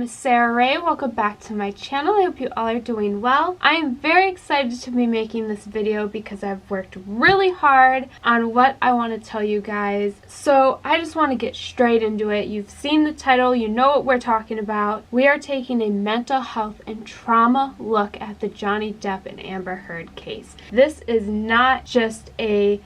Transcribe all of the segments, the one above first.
Sarah Rae, welcome back to my channel. I hope you all are doing well. I am very excited to be making this video because I've worked really hard on what I want to tell you guys. So I just want to get straight into it. You've seen the title, you know what we're talking about. We are taking a mental health and trauma look at the Jhonny Depp and Amber Heard case. This is not just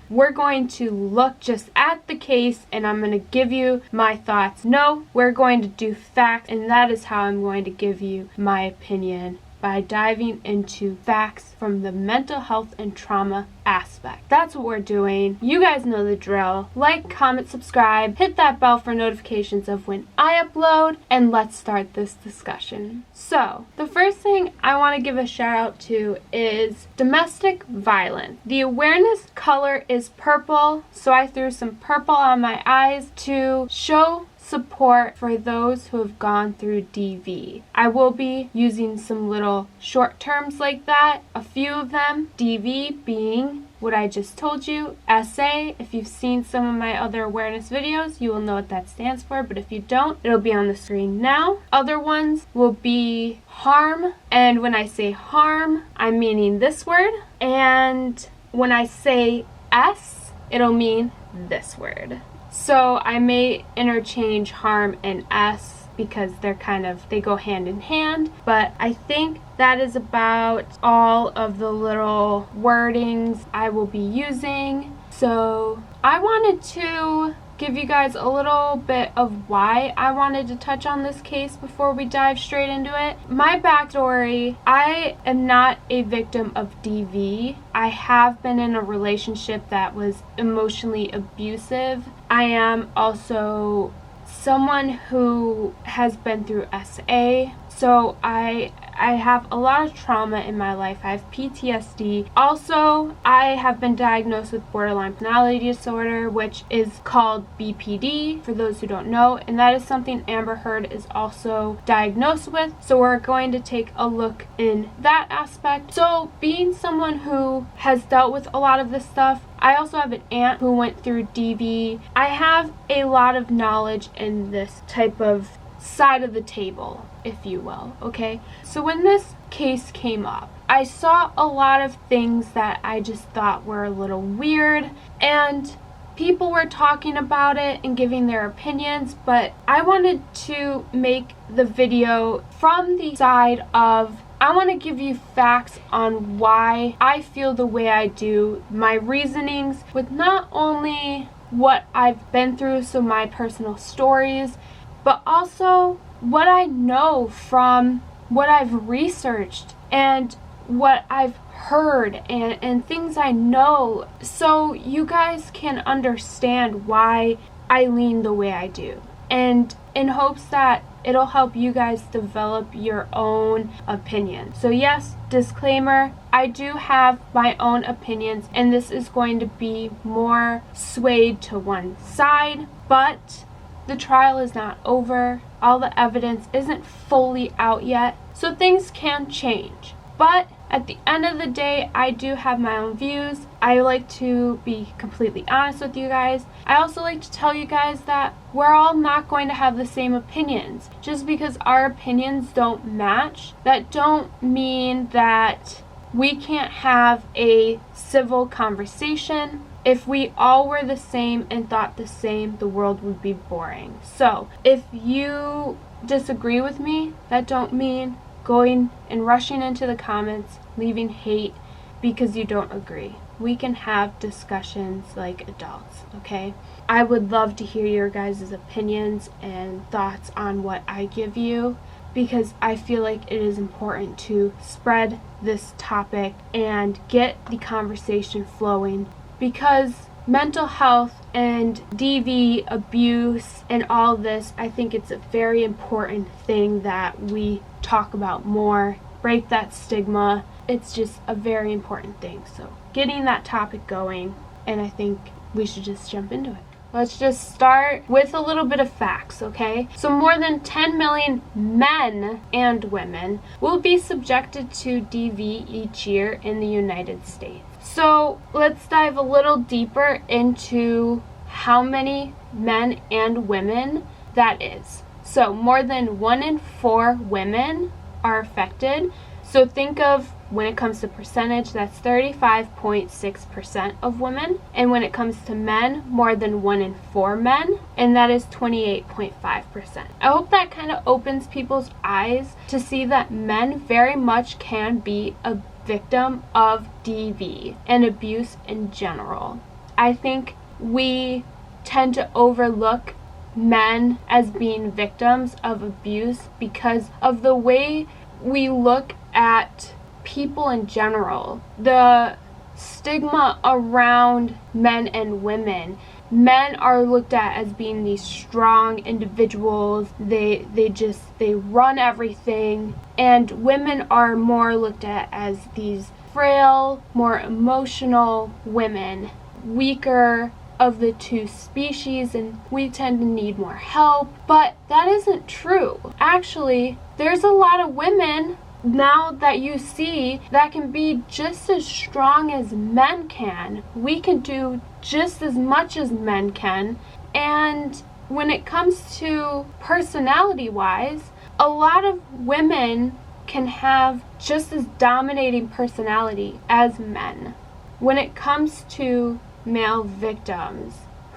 we're going to look just at the case and I'm going to give you my thoughts. No, we're going to do facts, and that is how I'm going to give you my opinion, by diving into facts from the mental health and trauma aspect. That's what we're doing. You guys know the drill. Like, comment, subscribe, hit that bell for notifications of when I upload, and let's start this discussion. So, the first thing I want to give a shout out to is domestic violence. The awareness color is purple, so I threw some purple on my eyes to show support for those who have gone through DV. I will be using some little short terms like that, a few of them. DV being what I just told you. SA, if you've seen some of my other awareness videos, you will know what that stands for, but if you don't, it'll be on the screen now. Other ones will be harm, and when I say harm, I'm meaning this word, and when I say S, it'll mean this word. So I may interchange harm and S because they go hand in hand, but I think that is about all of the little wordings I will be using. So I wanted to give you guys a little bit of why I wanted to touch on this case before we dive straight into it. My backstory: I am not a victim of DV. I have been in a relationship that was emotionally abusive. I am also someone who has been through SA, so I have a lot of trauma in my life. I have PTSD. Also, I have been diagnosed with borderline personality disorder, which is called BPD, for those who don't know, and that is something Amber Heard is also diagnosed with. So we're going to take a look in that aspect. So being someone who has dealt with a lot of this stuff, I also have an aunt who went through DV. I have a lot of knowledge in this type of side of the table, if you will, okay? So when this case came up, I saw a lot of things that I just thought were a little weird, and people were talking about it and giving their opinions, but I wanted to make the video from the side of, I want to give you facts on why I feel the way I do, my reasonings with not only what I've been through, so my personal stories, but also what I know from what I've researched and what I've heard and things I know, so you guys can understand why I lean the way I do, and in hopes that it'll help you guys develop your own opinion. So yes, disclaimer, I do have my own opinions, and this is going to be more swayed to one side, but the trial is not over. All the evidence isn't fully out yet, so things can change. But at the end of the day, I do have my own views. I like to be completely honest with you guys. I also like to tell you guys that we're all not going to have the same opinions. Just because our opinions don't match, that don't mean that we can't have a civil conversation. If we all were the same and thought the same, the world would be boring. So if you disagree with me, that don't mean going and rushing into the comments, leaving hate because you don't agree. We can have discussions like adults, okay? I would love to hear your guys' opinions and thoughts on what I give you, because I feel like it is important to spread this topic and get the conversation flowing, because mental health and DV abuse and all this, I think it's a very important thing that we talk about more, break that stigma. It's just a very important thing. So getting that topic going, and I think we should just jump into it. Let's just start with a little bit of facts, okay? So more than 10 million men and women will be subjected to DV each year in the United States. So let's dive a little deeper into how many men and women that is. So more than 1 in 4 women are affected. So think of, when it comes to percentage, that's 35.6% of women. And when it comes to men, more than 1 in 4 men, and that is 28.5%. I hope that kind of opens people's eyes to see that men very much can be a victim of DV and abuse in general. I think we tend to overlook men as being victims of abuse because of the way we look at people in general. The stigma around men and women. Men are looked at as being these strong individuals. They run everything, and women are more looked at as these frail, more emotional women, weaker of the two species, and we tend to need more help. But that isn't true. Actually, there's a lot of women now that you see that can be just as strong as men can. We can do just as much as men can. And when it comes to personality wise, a lot of women can have just as dominating personality as men. When it comes to male victims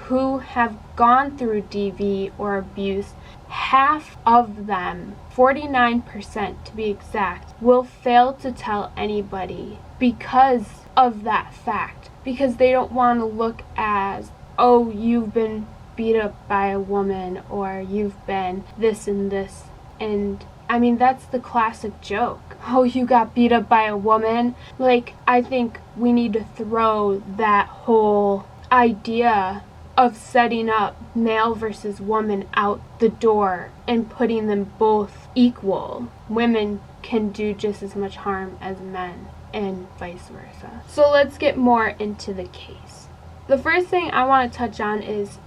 who have gone through DV or abuse, half of them, 49% to be exact, will fail to tell anybody because of that fact. Because they don't want to look as, oh, you've been beat up by a woman, or you've been this and this. And I mean, that's the classic joke. Oh, you got beat up by a woman? Like, I think we need to throw that whole idea of setting up male versus woman out the door and putting them both equal. Women can do just as much harm as men, and vice versa. So let's get more into the case. The first thing I want to touch on is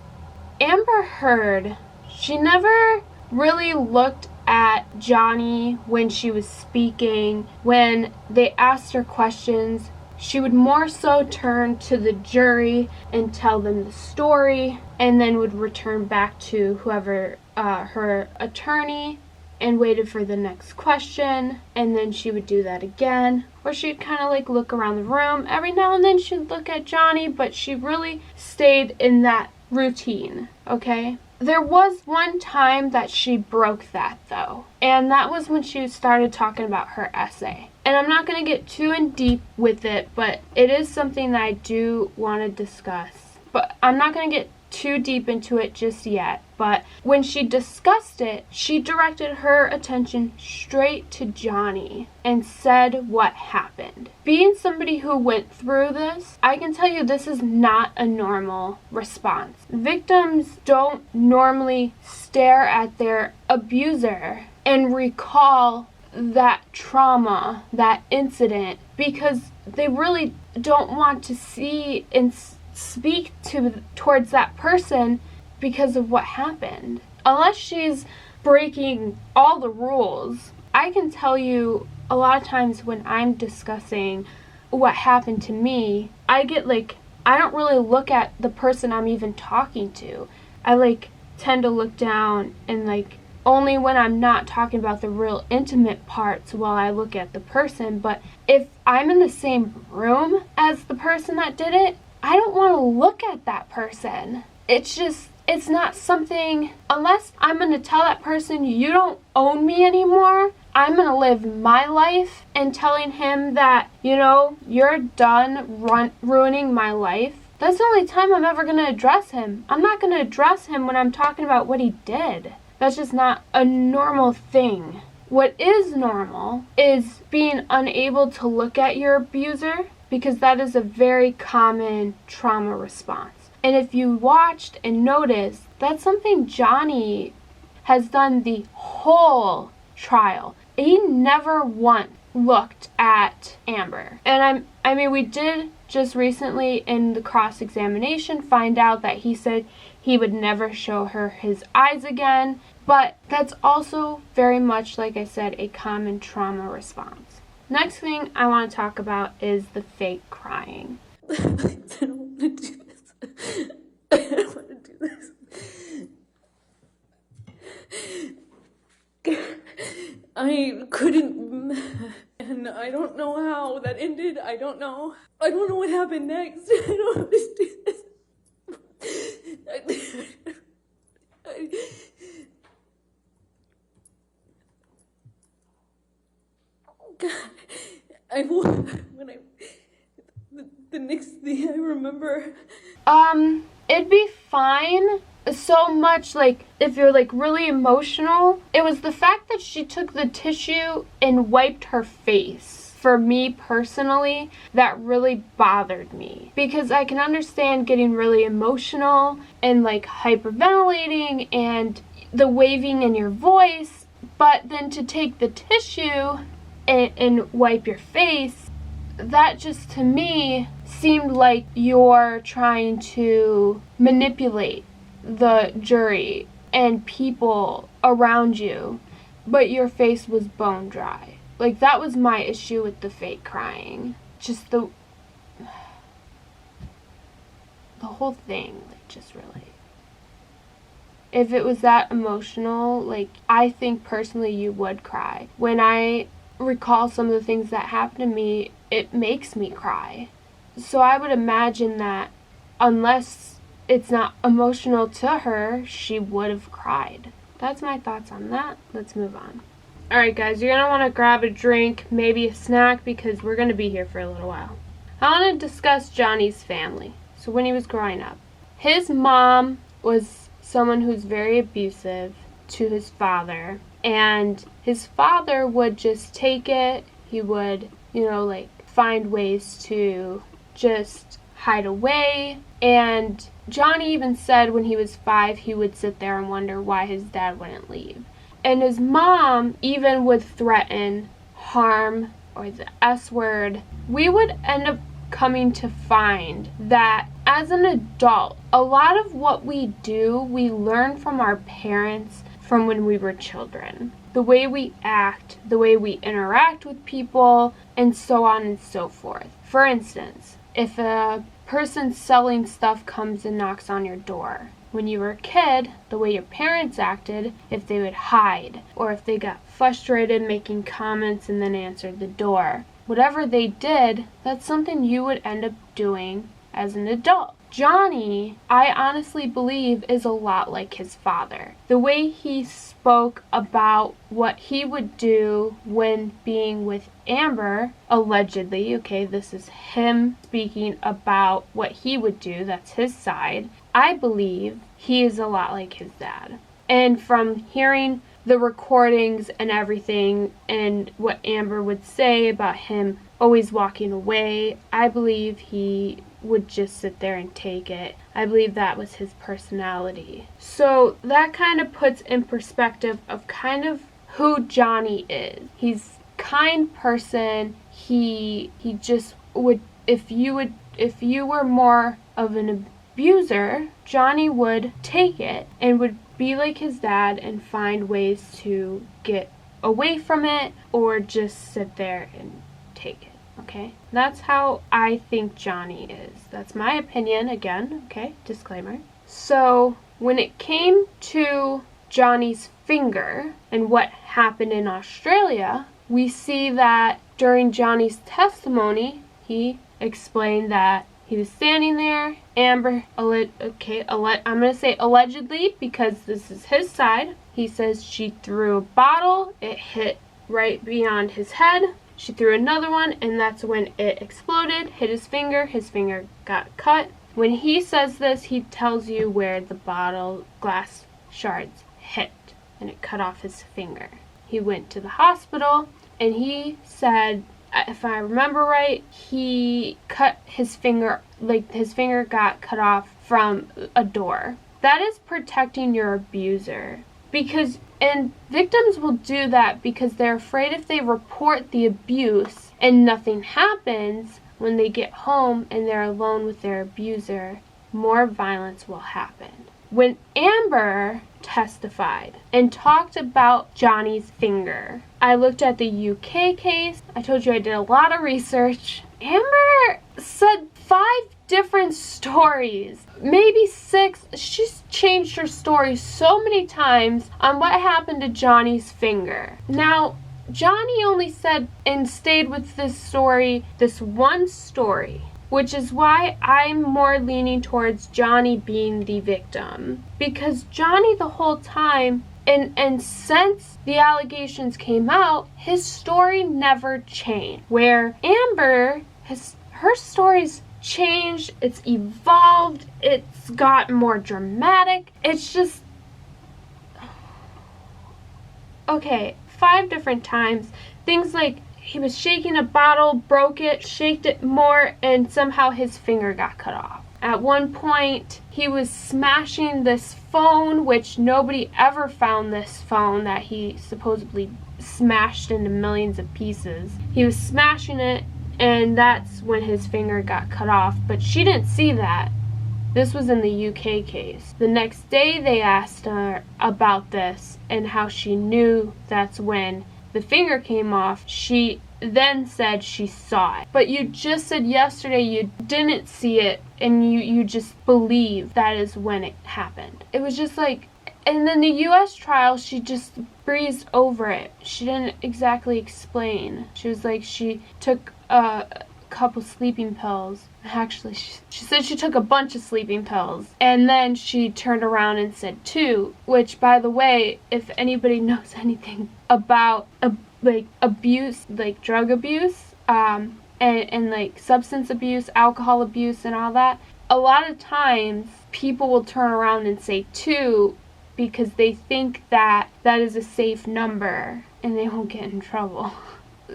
Amber Heard. She never really looked at Jhonny when she was speaking. When they asked her questions, she would more so turn to the jury and tell them the story, and then would return back to whoever, her attorney, and waited for the next question, and then she would do that again. Or she'd kind of like look around the room. Every now and then she'd look at Jhonny, but she really stayed in that routine, okay? There was one time that she broke that though, and that was when she started talking about her essay. And I'm not going to get too in deep with it, but it is something that I do want to discuss. But I'm not going to get too deep into it just yet. But when she discussed it, she directed her attention straight to Jhonny and said what happened. Being somebody who went through this, I can tell you this is not a normal response. Victims don't normally stare at their abuser and recall that trauma, that incident, because they really don't want to see and speak towards that person because of what happened. Unless she's breaking all the rules. I can tell you a lot of times when I'm discussing what happened to me, I don't really look at the person I'm even talking to. I tend to look down, and only when I'm not talking about the real intimate parts will I look at the person. But if I'm in the same room as the person that did it, I don't want to look at that person. It's not something, unless I'm going to tell that person, you don't own me anymore, I'm going to live my life, and telling him that, you're done ruining my life. That's the only time I'm ever going to address him. I'm not going to address him when I'm talking about what he did. That's just not a normal thing. What is normal is being unable to look at your abuser, because that is a very common trauma response. And if you watched and noticed, that's something Jhonny has done the whole trial. He never once looked at Amber. And we did just recently in the cross-examination find out that he said he would never show her his eyes again. But that's also very much, like I said, a common trauma response. Next thing I want to talk about is the fake crying. I don't want to do this. I don't want to do this. I couldn't, and I don't know how that ended. I don't know what happened next. I don't understand this. The next thing I remember. It'd be fine. So much, like, if you're, like, really emotional. It was the fact that she took the tissue and wiped her face. For me personally, that really bothered me. Because I can understand getting really emotional and, like, hyperventilating and the waving in your voice. But then to take the tissue and wipe your face, that just, to me, seemed like you're trying to manipulate the jury and people around you, but your face was bone dry. Like, that was my issue with the fake crying. Just the whole thing, like, just really. If it was that emotional, like, I think personally you would cry. When I recall some of the things that happened to me, it makes me cry. So I would imagine that unless it's not emotional to her, she would have cried. That's my thoughts on that. Let's move on. Alright guys, you're going to want to grab a drink, maybe a snack, because we're going to be here for a little while. I want to discuss Jhonny's family. So when he was growing up, his mom was someone who's very abusive to his father. And his father would just take it. He would, like, find ways to just hide away. And Jhonny even said when he was 5, he would sit there and wonder why his dad wouldn't leave. And his mom even would threaten harm or the S word. We would end up coming to find that as an adult, a lot of what we do, we learn from our parents from when we were children. The way we act, the way we interact with people, and so on and so forth. For instance, if a person selling stuff comes and knocks on your door, when you were a kid, the way your parents acted, if they would hide, or if they got frustrated making comments and then answered the door. Whatever they did, that's something you would end up doing as an adult. Jhonny, I honestly believe, is a lot like his father. The way he spoke about what he would do when being with Amber, allegedly, okay, this is him speaking about what he would do, that's his side. I believe he is a lot like his dad. And from hearing the recordings and everything and what Amber would say about him always walking away, I believe he would just sit there and take it. I believe that was his personality. So that kind of puts in perspective of kind of who Jhonny is. He's a kind person. He just would, if you were more of an abuser, Jhonny would take it and would be like his dad and find ways to get away from it or just sit there and take it. Okay, that's how I think Jhonny is. That's my opinion, again, okay, disclaimer. So when it came to Jhonny's finger and what happened in Australia, we see that during Jhonny's testimony, he explained that he was standing there, Amber, I'm going to say allegedly because this is his side. He says she threw a bottle, it hit right beyond his head. She threw another one, and that's when it exploded, hit his finger got cut. When he says this, he tells you where the bottle glass shards hit, and it cut off his finger. He went to the hospital, and he said, if I remember right, he cut his finger, like his finger got cut off from a door. That is protecting your abuser. And victims will do that because they're afraid if they report the abuse and nothing happens, when they get home and they're alone with their abuser, more violence will happen. when Amber testified and talked about Jhonny's finger. I looked at the UK case. I told you I did a lot of research. Amber said 5 different stories, maybe 6. She's changed her story so many times on what happened to Jhonny's finger. Now, Jhonny only said and stayed with this story, this one story, which is why I'm more leaning towards Jhonny being the victim. Because Jhonny the whole time, and since the allegations came out, his story never changed. Where Amber, her story's changed, it's evolved, it's gotten more dramatic. It's just, okay, 5 different times. Things like he was shaking a bottle, broke it, shaked it more, and somehow his finger got cut off. At one point, he was smashing this phone, which nobody ever found this phone that he supposedly smashed into millions of pieces. He was smashing it, and that's when his finger got cut off, but she didn't see that. This was in the UK case. The next day they asked her about this and how she knew that's when the finger came off. She then said she saw it. But you just said yesterday you didn't see it and you just believe that is when it happened. It was just like, and then the US trial, she just breezed over it. She didn't exactly explain. She was like, she took a couple sleeping pills. Actually, she said she took a bunch of sleeping pills. And then she turned around and said 2, which, by the way, if anybody knows anything about abuse, like drug abuse, and like substance abuse, alcohol abuse, and all that, a lot of times people will turn around and say 2 because they think that that is a safe number and they won't get in trouble.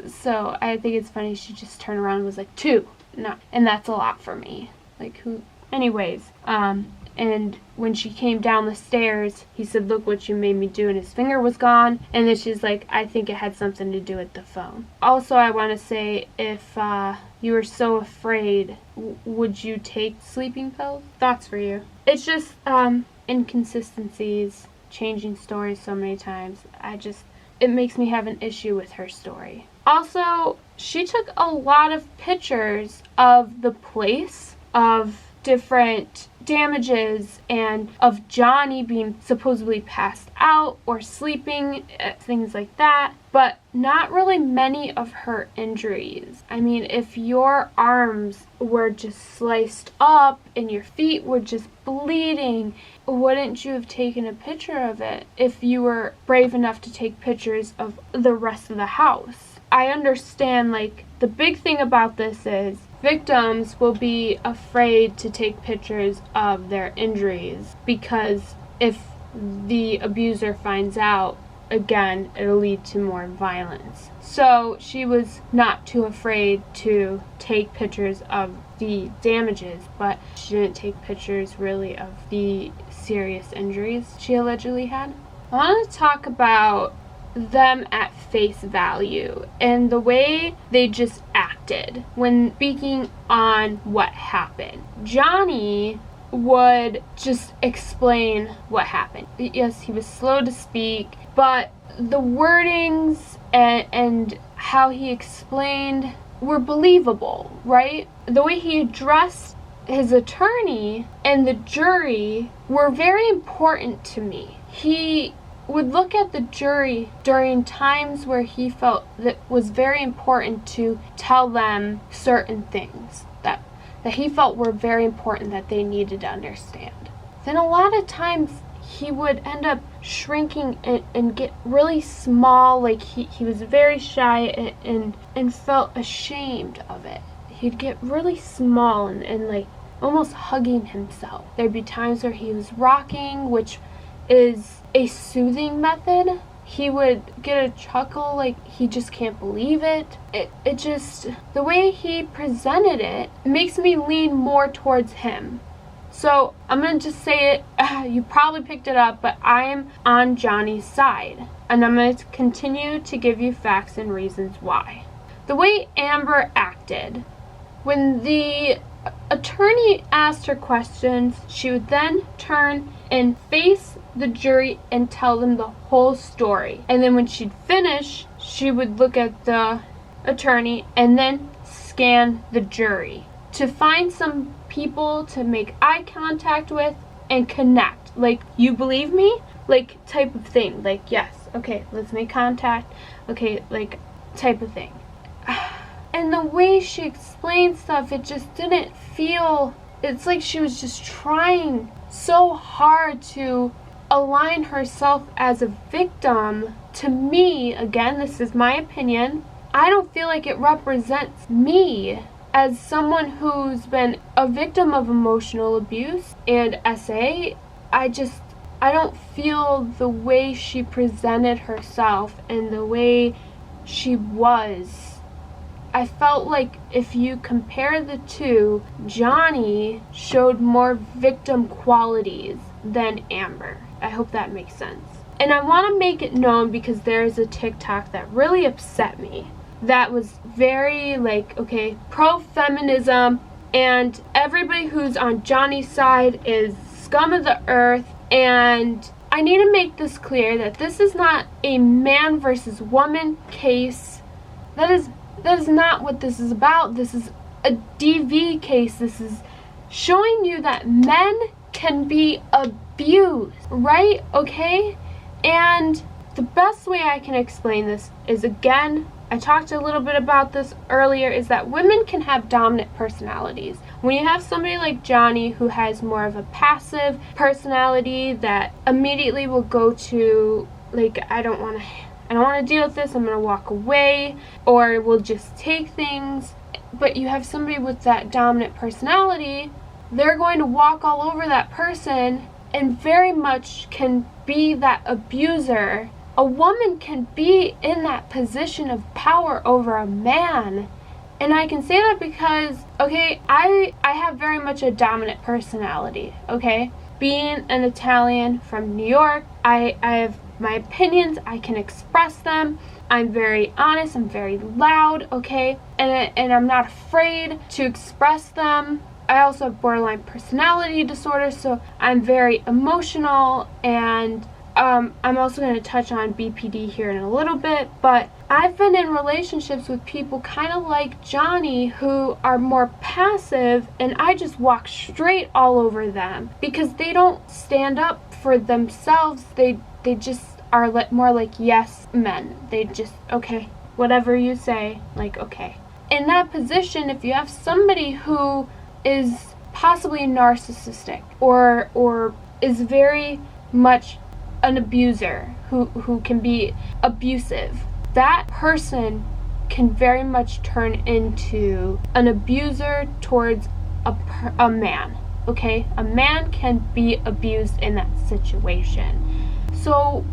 So I think it's funny she just turned around and was like 2. No, and that's a lot for me. Like, who? Anyways, and when she came down the stairs, he said, "Look what you made me do," and his finger was gone. And then she's like, "I think it had something to do with the phone." Also, I want to say, if you were so afraid, would you take sleeping pills? Thoughts for you? It's just inconsistencies, changing stories so many times. It makes me have an issue with her story. Also, she took a lot of pictures of the place, of different damages, and of Jhonny being supposedly passed out or sleeping, things like that, but not really many of her injuries. I mean, if your arms were just sliced up and your feet were just bleeding, wouldn't you have taken a picture of it if you were brave enough to take pictures of the rest of the house? I understand, like, the big thing about this is victims will be afraid to take pictures of their injuries because if the abuser finds out, again, it'll lead to more violence. So she was not too afraid to take pictures of the damages, but she didn't take pictures really of the serious injuries she allegedly had. I want to talk about them at face value and the way they just acted when speaking on what happened. Jhonny would just explain what happened. Yes, he was slow to speak, but the wordings and how he explained were believable, right? The way he addressed his attorney and the jury were very important to me. He would look at the jury during times where he felt that was very important to tell them certain things that he felt were very important that they needed to understand. Then a lot of times he would end up shrinking and get really small, like he was very shy and felt ashamed of it. He'd get really small and like almost hugging himself. There'd be times where he was rocking, which is a soothing method. He would get a chuckle, like he just can't believe it. It just, the way he presented it makes me lean more towards him. So I'm gonna just say it, you probably picked it up, but I am on Jhonny's side. And I'm gonna continue to give you facts and reasons why. The way Amber acted, when the attorney asked her questions, she would then turn and face the jury and tell them the whole story. And then when she'd finish, she would look at the attorney and then scan the jury to find some people to make eye contact with and connect. Like, you believe me? Like, type of thing. Like, yes, okay, let's make contact. Okay, like, type of thing. And the way she explained stuff, it just didn't feel, it's like she was just trying so hard to align herself as a victim. To me, again, this is my opinion, I don't feel like it represents me as someone who's been a victim of emotional abuse and SA. I don't feel the way she presented herself and the way she was. I felt like if you compare the two, Jhonny showed more victim qualities than Amber. I hope that makes sense. And I want to make it known because there's a TikTok that really upset me. That was very, like, okay, pro-feminism, and everybody who's on Jhonny's side is scum of the earth. And I need to make this clear that this is not a man versus woman case. That is not what this is about. This is a DV case. This is showing you that men can be abused, right? Okay? And the best way I can explain this is, again, I talked a little bit about this earlier, is that women can have dominant personalities. When you have somebody like Jhonny who has more of a passive personality that immediately will go to, like, I don't want to deal with this, I'm going to walk away, or will just take things. But you have somebody with that dominant personality, they're going to walk all over that person and very much can be that abuser. A woman can be in that position of power over a man. And I can say that because, okay, I have very much a dominant personality, okay? Being an Italian from New York, I have my opinions, I can express them. I'm very honest, I'm very loud, okay? And I'm not afraid to express them. I also have borderline personality disorder, so I'm very emotional, and I'm also going to touch on BPD here in a little bit, but I've been in relationships with people kind of like Jhonny who are more passive, and I just walk straight all over them because they don't stand up for themselves. They just are more like yes men. They just, okay, whatever you say, like, okay. In that position, if you have somebody who is possibly narcissistic or is very much an abuser, who can be abusive, that person can very much turn into an abuser towards a man, okay? A man can be abused in that situation. So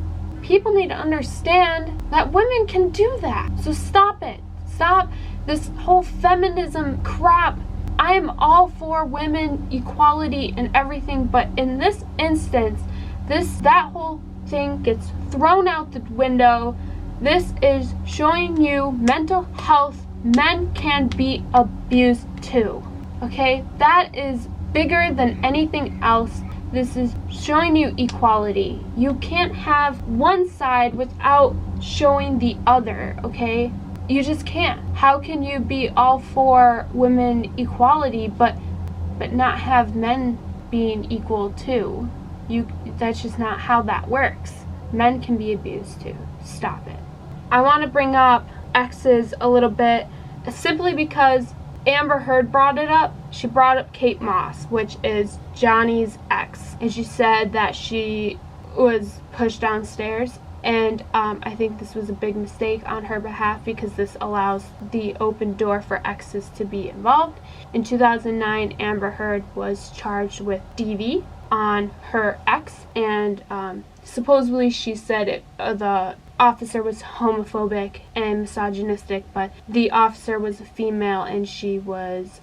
people need to understand that women can do that. So stop it. Stop this whole feminism crap. I am all for women equality and everything, but in this instance, that whole thing gets thrown out the window. This is showing you mental health. Men can be abused too. Okay? That is bigger than anything else. This is showing you equality. You can't have one side without showing the other, okay? You just can't. How can you be all for women equality but not have men being equal too? That's just not how that works. Men can be abused too. Stop it. I want to bring up exes a little bit simply because Amber Heard brought it up. She brought up Kate Moss, which is Jhonny's ex, and she said that she was pushed downstairs. And I think this was a big mistake on her behalf because this allows the open door for exes to be involved. In 2009, Amber Heard was charged with DV on her ex, and supposedly she said the officer was homophobic and misogynistic, but the officer was a female and she was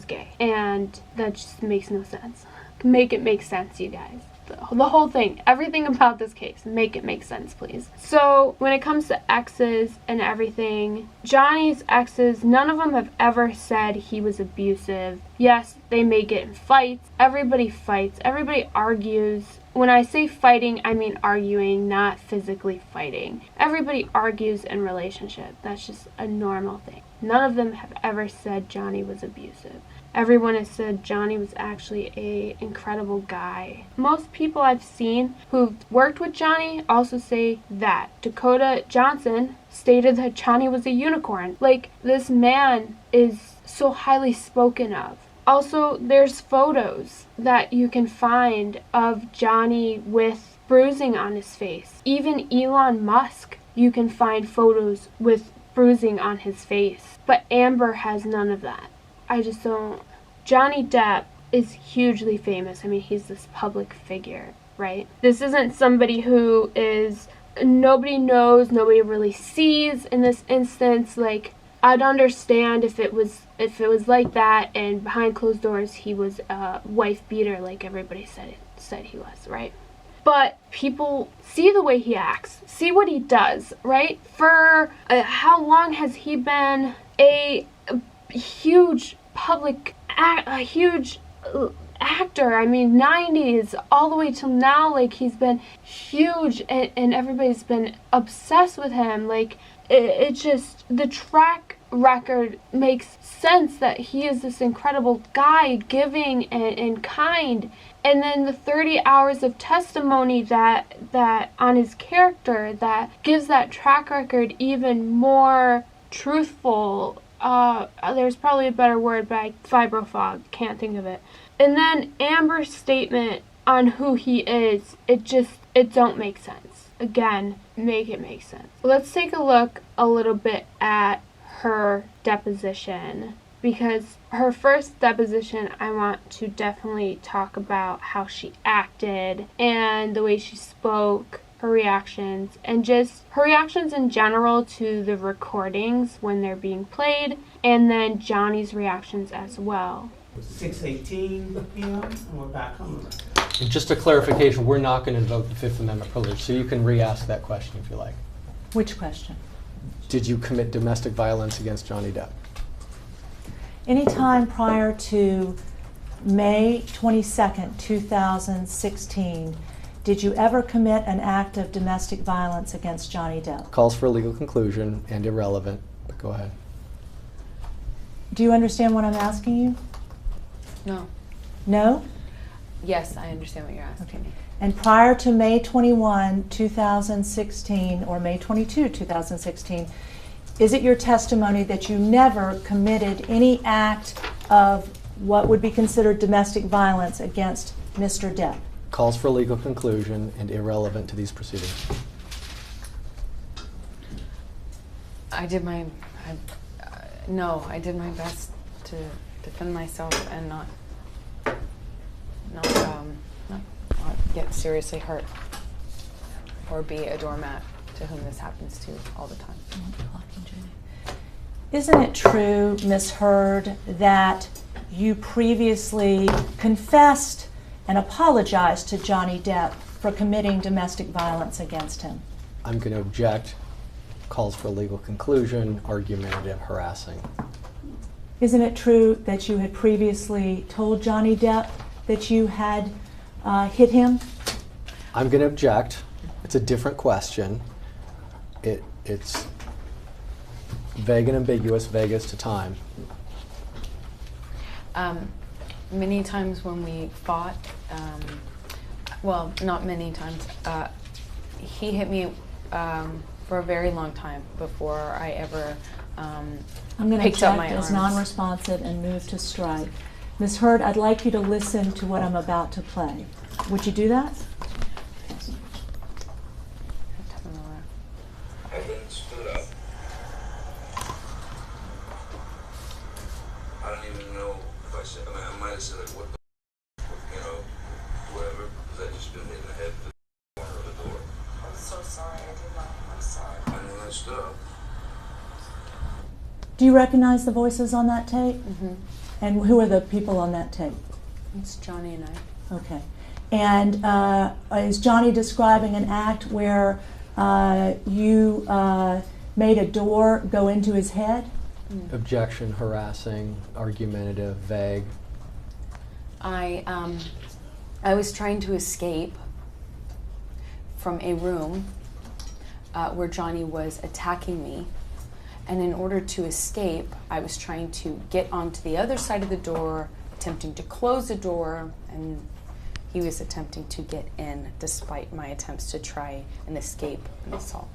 gay, and that just makes no sense. Make it make sense, you guys. the whole thing, everything about this case. Make it make sense, please. So when it comes to exes and everything, Jhonny's exes, none of them have ever said he was abusive. Yes, they may get in fights. Everybody fights. Everybody argues. When I say fighting, I mean arguing, not physically fighting. Everybody argues in relationship. That's just a normal thing. None of them have ever said Jhonny was abusive. Everyone has said Jhonny was actually an incredible guy. Most people I've seen who've worked with Jhonny also say that. Dakota Johnson stated that Jhonny was a unicorn. Like, this man is so highly spoken of. Also, there's photos that you can find of Jhonny with bruising on his face. Even Elon Musk, you can find photos with bruising on his face. But Amber has none of that. I just don't. Jhonny Depp is hugely famous. I mean, he's this public figure, right? This isn't somebody who is, nobody knows, nobody really sees in this instance. Like, I'd understand if it was like that and behind closed doors he was a wife beater like everybody said he was, right? But people see the way he acts, see what he does, right? For how long has he been a huge public, a huge actor? I mean, 90s all the way till now, like, he's been huge and everybody's been obsessed with him. Like, it just, the track record makes sense that he is this incredible guy, giving and kind. And then the 30 hours of testimony that on his character that gives that track record even more truthful. There's probably a better word, but fibro fog, can't think of it. And then Amber's statement on who he is, it don't make sense. Again, make it make sense. Let's take a look a little bit at her deposition, because her first deposition, I want to definitely talk about how she acted and the way she spoke, her reactions, and just her reactions in general to the recordings when they're being played, and then Jhonny's reactions as well. 6:18 p.m. and we're back home. And just a clarification, we're not going to invoke the Fifth Amendment privilege, so you can re-ask that question if you like. Which question? Did you commit domestic violence against Jhonny Depp? Anytime prior to May 22nd, 2016, did you ever commit an act of domestic violence against Jhonny Depp? Calls for a legal conclusion and irrelevant, but go ahead. Do you understand what I'm asking you? No. No? Yes, I understand what you're asking me. And prior to May 21, 2016, or May 22, 2016, is it your testimony that you never committed any act of what would be considered domestic violence against Mr. Depp? Calls for legal conclusion and irrelevant to these proceedings. I did my best to defend myself and not get seriously hurt or be a doormat to whom this happens to all the time. Isn't it true, Ms. Heard, that you previously confessed and apologized to Jhonny Depp for committing domestic violence against him? I'm going to object. Calls for legal conclusion, argumentative, harassing. Isn't it true that you had previously told Jhonny Depp that you had hit him? I'm going to object. It's a different question. It's vague and ambiguous, vague as to time. Many times when we fought, well, not many times, he hit me for a very long time before I ever I'm going to picked up my object as arms. non-responsive and move to strike. Ms. Heard, I'd like you to listen to what I'm about to play. Would you do that? I then stood up. I don't even know if I said, I might have said, like, what the, whatever, because I just been hit in the head with the corner of the door. I'm so sorry, I did not. I'm sorry. And then I stood up. Do you recognize the voices on that tape? Mm-hmm. And who are the people on that tape? It's Jhonny and I. Okay. And is Jhonny describing an act where you made a door go into his head? Objection, harassing, argumentative, vague. I was trying to escape from a room where Jhonny was attacking me. And in order to escape, I was trying to get onto the other side of the door, attempting to close the door, and he was attempting to get in despite my attempts to try and escape an assault.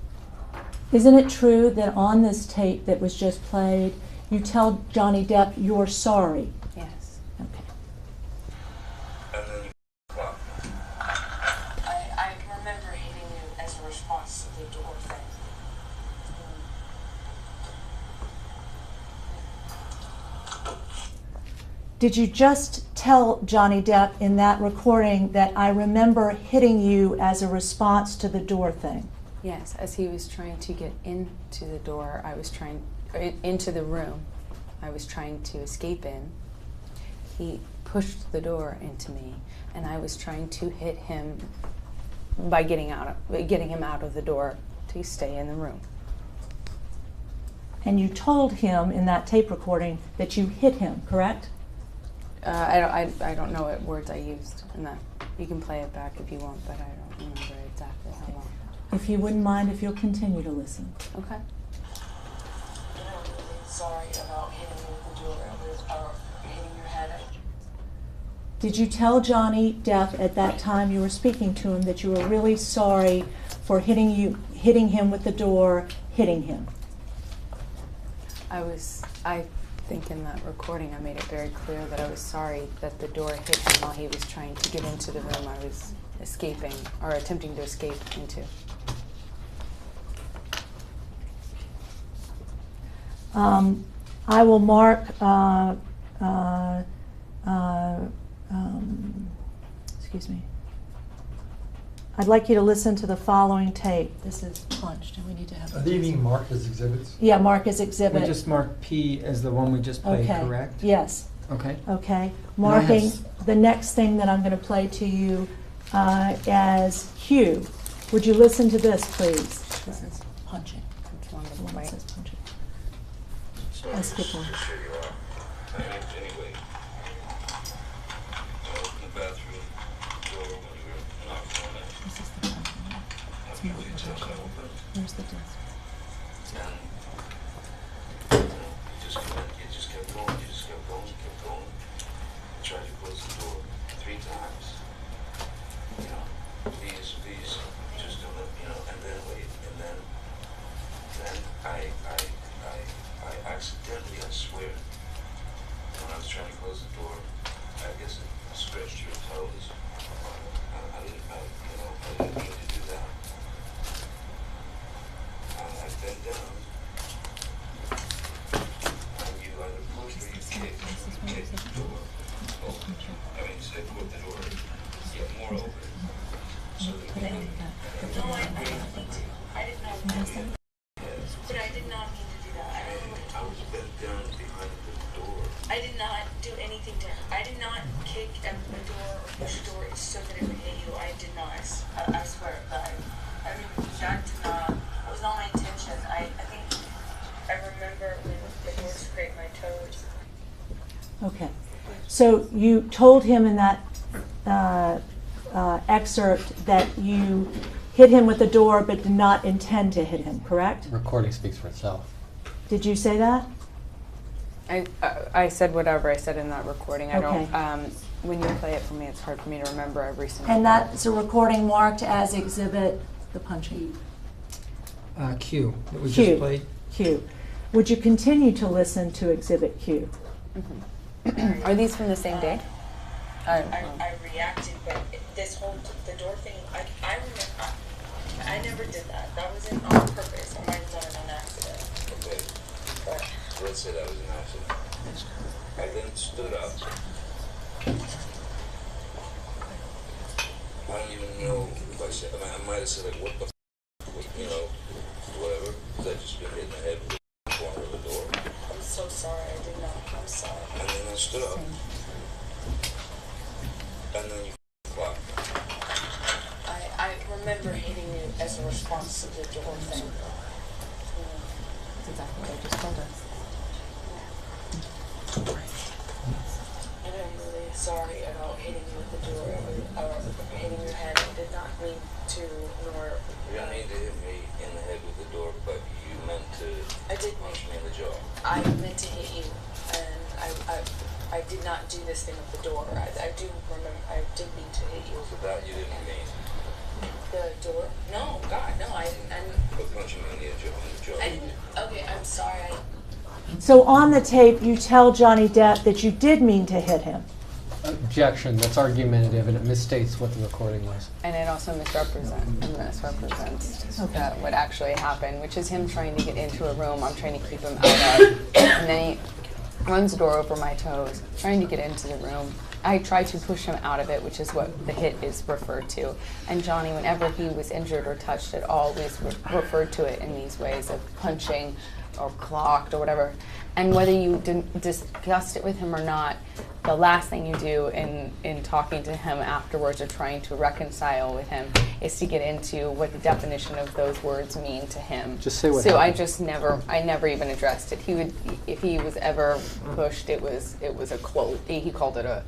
Isn't it true that on this tape that was just played, you tell Jhonny Depp you're sorry? Yes. Okay. And then you clock. I remember hitting you as a response to the door thing. Did you just tell Jhonny Depp in that recording that I remember hitting you as a response to the door thing? Yes, as he was trying to get into the door, into the room, I was trying to escape in. He pushed the door into me, and I was trying to hit him by getting him out of the door to stay in the room. And you told him in that tape recording that you hit him, correct? I don't know what words I used in that. You can play it back if you want, but I don't remember exactly how long. If you wouldn't mind, if you'll continue to listen. Okay. I'm really sorry about hitting you with the door or hitting your head. Did you tell Jhonny Depp at that time you were speaking to him that you were really sorry for hitting him with the door, hitting him? I think in that recording I made it very clear that I was sorry that the door hit him while he was trying to get into the room I was escaping or attempting to escape into. I will mark, excuse me. I'd like you to listen to the following tape. This is punched, and we need to have. Are they being marked as exhibits? Yeah, mark as exhibit. We just marked P as the one we just played, Okay. correct? Yes. Okay. Okay. I Marking have the next thing that I'm going to play to you as Q. Would you listen to this, please? This is punching. Which one The was one that right? says punching. So I skip one. just here you are. Anyway, I opened the bathroom door when you were knocking on it. This is the punching. That's really just open. Where's the disc? And you just kept going, you just kept going, you kept going. Tried to close the door 3 times. You know, please, just don't let, and then wait, and then I accidentally, I swear, when I was trying to close the door, I guess it stretched your toes. I didn't mean to do that. I bent down, and you either pushed or you kicked the door open. Say put the door, more open. So that you could. No, I didn't mean to. I did not mean to. But I did not mean to do that. I was bent down behind the door. I did not do anything to her. I did not kick at the door or push the door so that it would hit you. I did not. I swear. But that was not my intention. I think I remember when the door scraped my toes. Okay. So you told him in that excerpt that you hit him with the door but did not intend to hit him, correct? Recording speaks for itself. Did you say that? I said whatever I said in that recording. I Okay. don't. When you play it for me, it's hard for me to remember every single. And word. that's a recording marked as exhibit the punching. Q that we Q. just played. Q. Would you continue to listen to exhibit Q? Are these from the same day? I reacted, but the door thing, I remember, I never did that. That wasn't on purpose. I might have done it on accident. Okay. But Let's say that was an accident. I then stood up. I don't even know if I said, I might have said, like, what the whatever. Because I just been hit in the head with the corner of the door. I'm so sorry. I did not. I'm sorry. And then I stood up. And then you clocked. So the door thing. That's exactly what I just told us. And I'm really sorry about hitting you with the door or hitting your head. I did not mean to, nor. You don't need to hit me in the head with the door, but you meant to punch me in the jaw. I meant to hit you, and I did not do this thing with the door. I do remember, I did mean to hit you. So that you didn't mean. The door? No, God, no, I didn't. But punching me in the jaw. I didn't. Okay, I'm sorry. So on the tape, you tell Jhonny Depp that you did mean to hit him. Objection. That's argumentative, and it misstates what the recording was. And it also misrepresents what actually happened, which is him trying to get into a room I'm trying to keep him out of. And then he runs the door over my toes, trying to get into the room. I tried to push him out of it, which is what the hit is referred to. And Jhonny, whenever he was injured or touched it, always referred to it in these ways of punching or clocked or whatever. And whether you didn't discussed it with him or not, the last thing you do in talking to him afterwards or trying to reconcile with him is to get into what the definition of those words mean to him. Just say what So happened. I never even addressed it. He would, if he was ever pushed, it was a quote. He called it a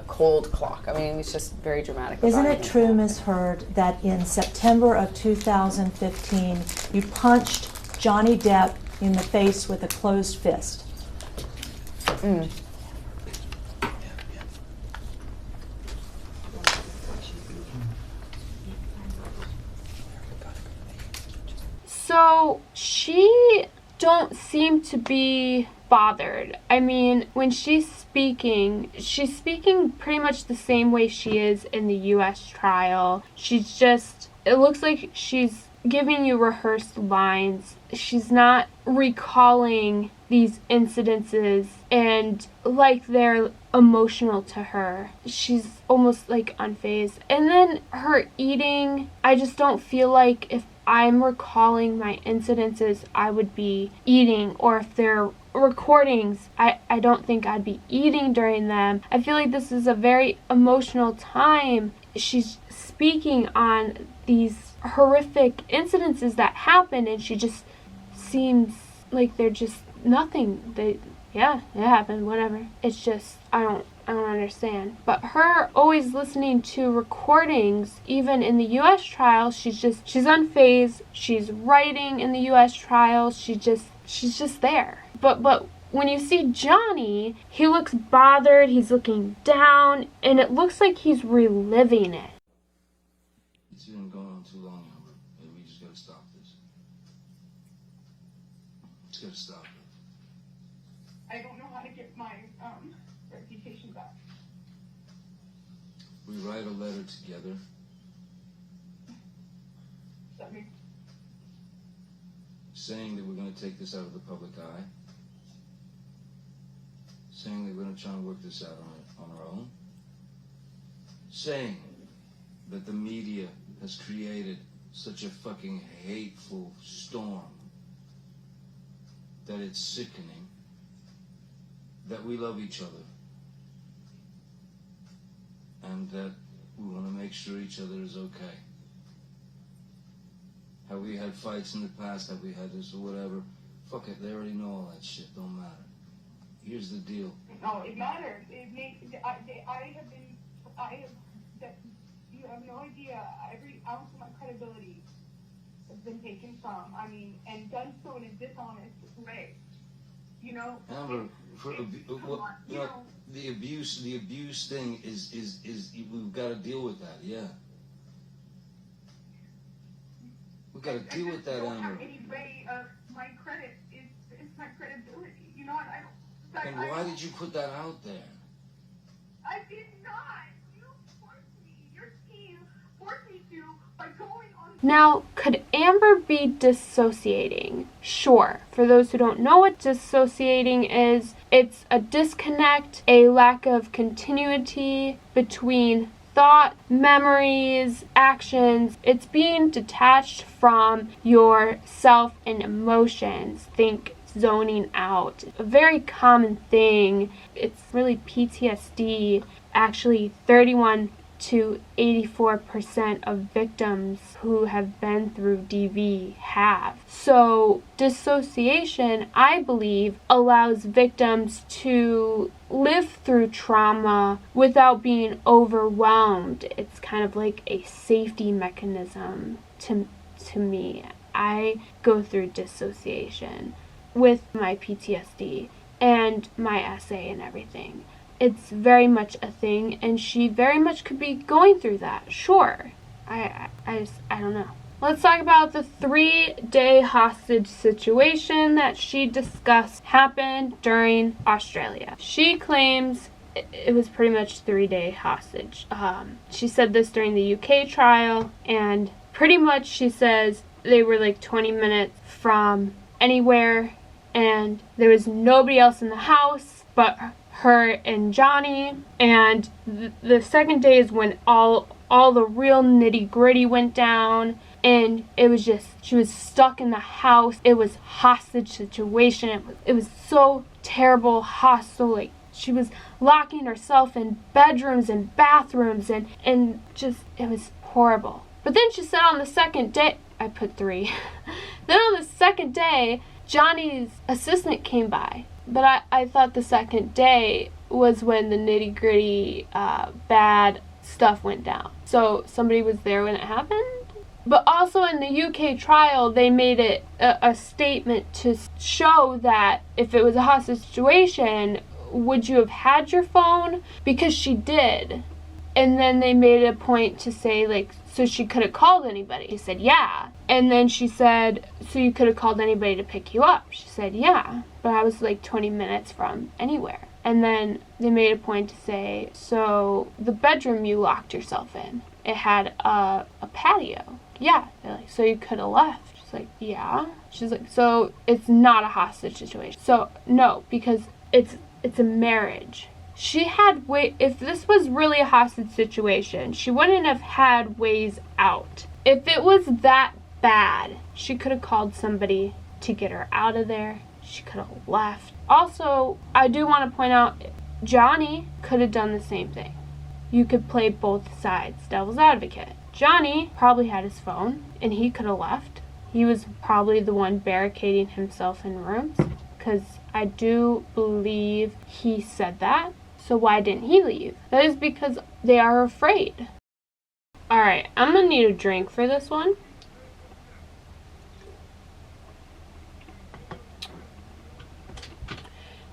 cold clock. I mean, it was just very dramatic. Isn't it true, Ms. Hurd, that in September of 2015, you punched Jhonny Depp in the face with a closed fist? Mm. So she don't seem to be bothered. I mean, when she's speaking pretty much the same way she is in the U.S. trial. She's just, it looks like she's giving you rehearsed lines. She's not recalling these incidences and like they're emotional to her. She's almost like unfazed. And then her eating, I just don't feel like if I'm recalling my incidences, I would be eating, or if they're recordings, I don't think I'd be eating during them. I feel like this is a very emotional time. She's speaking on these horrific incidences that happen, and she just seems like they're just nothing. Yeah, it happened, whatever. It's just, I don't understand. But her always listening to recordings, even in the U.S. trial, she's unfazed. She's writing in the U.S. trial. She's just there. But when you see Jhonny, he looks bothered. He's looking down, and it looks like he's reliving it. It's been going on too long, Amber. Maybe we just gotta stop this. Just gotta stop it. I don't know how to get my reputation back. We write a letter together. That means Saying that we're going to take this out of the public eye. Saying that we're going to try and work this out on our own. Saying that the media has created such a fucking hateful storm that it's sickening. That we love each other. And that we want to make sure each other is okay. Have we had fights in the past? Have we had this or whatever? Fuck it, they already know all that shit. Don't matter. Here's the deal. no, it matters. It makes. You have no idea. Every ounce of my credibility has been taken from. I mean, and done so in a dishonest way. You know. Amber, the abuse thing is we've got to deal with that. Yeah. We've got to deal with that, Amber. I don't have any way of my credit is my credibility. You know what? And why did you put that out there? I did not. You forced me. Your team forced me to by going on. Now, could Amber be dissociating? Sure. For those who don't know what dissociating is, it's a disconnect, a lack of continuity between thought, memories, actions. It's being detached from yourself and emotions. Think zoning out. A very common thing. It's really PTSD. Actually, 31 to 84% of victims who have been through DV have. So dissociation, I believe, allows victims to live through trauma without being overwhelmed. It's kind of like a safety mechanism to me. I go through dissociation with my PTSD and my essay and everything. It's very much a thing, and she very much could be going through that. Sure. I don't know. Let's talk about the 3-day hostage situation that she discussed happened during Australia. She claims it was pretty much 3-day hostage. She said this during the UK trial, and pretty much she says they were like 20 minutes from anywhere, and there was nobody else in the house but her and Jhonny. And the second day is when all the real nitty-gritty went down, and it was just, she was stuck in the house. It was hostage situation. It was so terrible, hostile. Like, she was locking herself in bedrooms and bathrooms, and just, it was horrible. But then she said on the second day, I put 3. Then on the second day, Jhonny's assistant came by. But I thought the second day was when the nitty-gritty bad stuff went down. So somebody was there when it happened? But also in the UK trial, they made it a statement to show that if it was a hostage situation, would you have had your phone? Because she did. And then they made it a point to say, like, so she could have called anybody. He said, yeah. And then she said, so you could have called anybody to pick you up. She said, yeah. But I was like 20 minutes from anywhere. And then they made a point to say, so the bedroom you locked yourself in, it had a patio. Yeah. They're like, so you could have left. She's like, yeah. She's like, so it's not a hostage situation. So no, because it's a marriage. She had if this was really a hostage situation, she wouldn't have had ways out. If it was that bad, she could have called somebody to get her out of there. She could have left. Also, I do want to point out, Jhonny could have done the same thing. You could play both sides, devil's advocate. Jhonny probably had his phone, and he could have left. He was probably the one barricading himself in rooms, because I do believe he said that. So why didn't he leave? That is because they are afraid. Alright, I'm gonna need a drink for this one.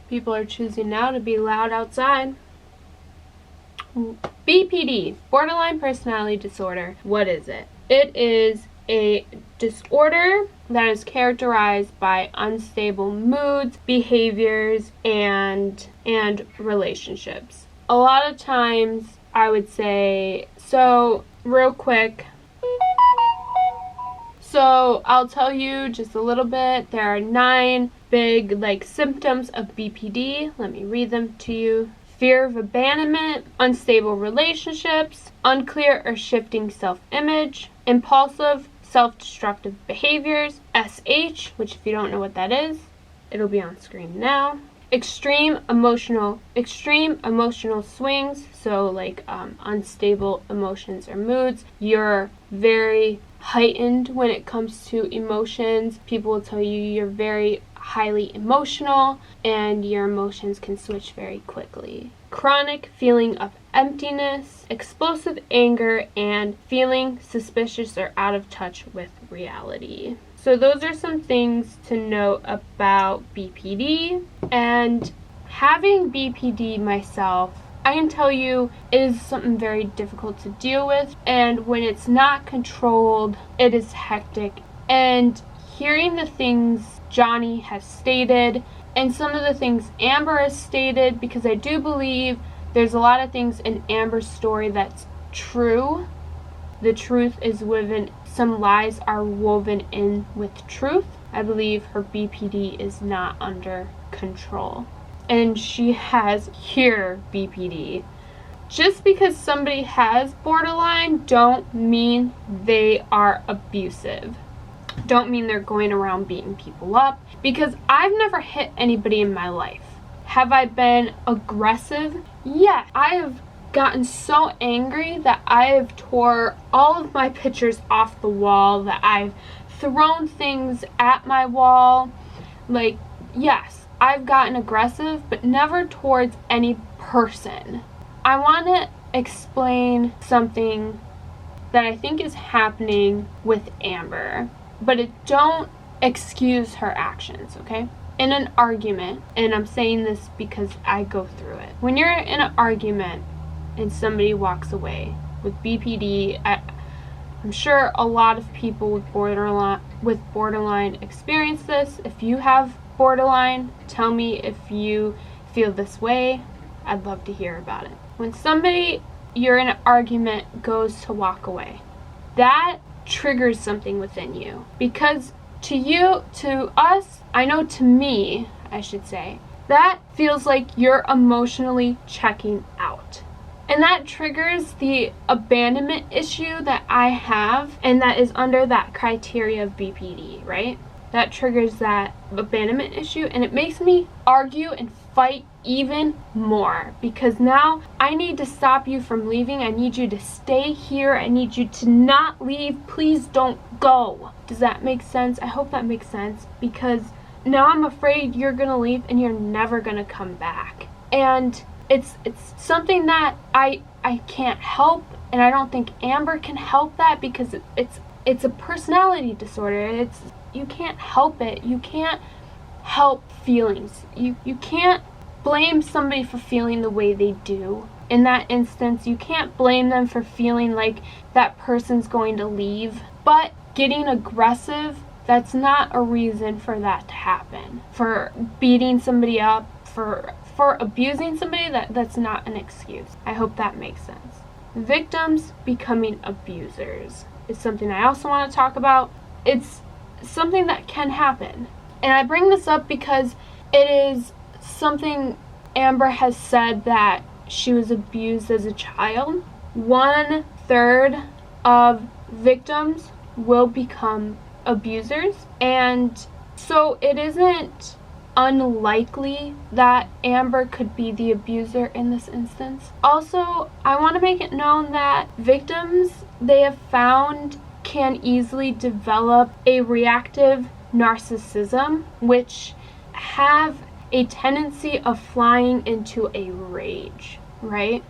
People are choosing now to be loud outside. BPD, borderline personality disorder. What is it? It is a disorder that is characterized by unstable moods, behaviors, and relationships. A lot of times, I would say, so real quick, so I'll tell you just a little bit. There are 9 big symptoms of BPD. Let me read them to you. Fear of abandonment, unstable relationships, unclear or shifting self-image, impulsive, self-destructive behaviors, SH, which if you don't know what that is, it'll be on screen now. Extreme emotional swings, so unstable emotions or moods. You're very heightened when it comes to emotions. People will tell you you're very highly emotional, and your emotions can switch very quickly. Chronic feeling of emptiness, explosive anger, and feeling suspicious or out of touch with reality. So those are some things to note about BPD. And having BPD myself, I can tell you it is something very difficult to deal with, and when it's not controlled, it is hectic. And hearing the things Jhonny has stated and some of the things Amber has stated, because I do believe there's a lot of things in Amber's story that's true. The truth is woven, some lies are woven in with truth. I believe her BPD is not under control, and she has pure BPD. Just because somebody has borderline don't mean they are abusive. Don't mean they're going around beating people up, because I've never hit anybody in my life. Have I been aggressive? Yeah, I have gotten so angry that I've tore all of my pictures off the wall, that I've thrown things at my wall. Like, yes, I've gotten aggressive, but never towards any person. I want to explain something that I think is happening with Amber, but it don't excuse her actions, okay? In an argument, and I'm saying this because I go through it. When you're in an argument and somebody walks away with BPD, I'm sure a lot of people with borderline experience this. If you have borderline, tell me if you feel this way. I'd love to hear about it. When somebody you're in an argument goes to walk away, that triggers something within you, because to us, I know to me, I should say, that feels like you're emotionally checking out. And that triggers the abandonment issue that I have, and that is under that criteria of BPD, right? That triggers that abandonment issue, and it makes me argue and fight even more, because now I need to stop you from leaving. I need you to stay here. I need you to not leave. Please don't go. Does that make sense? I hope that makes sense, because now I'm afraid you're gonna leave and you're never gonna come back. And it's something that I can't help, and I don't think Amber can help that, because it's a personality disorder. You can't help it. You can't help feelings. You can't blame somebody for feeling the way they do. In that instance, you can't blame them for feeling like that person's going to leave. But getting aggressive, that's not a reason for that to happen. For beating somebody up, for abusing somebody, that's not an excuse. I hope that makes sense. Victims becoming abusers is something I also want to talk about. It's something that can happen. And I bring this up because it is something Amber has said, that she was abused as a child. 1/3 of victims will become abusers, and so it isn't unlikely that Amber could be the abuser in this instance. Also, I want to make it known that victims, they have found, can easily develop a reactive narcissism, which have a tendency of flying into a rage, right?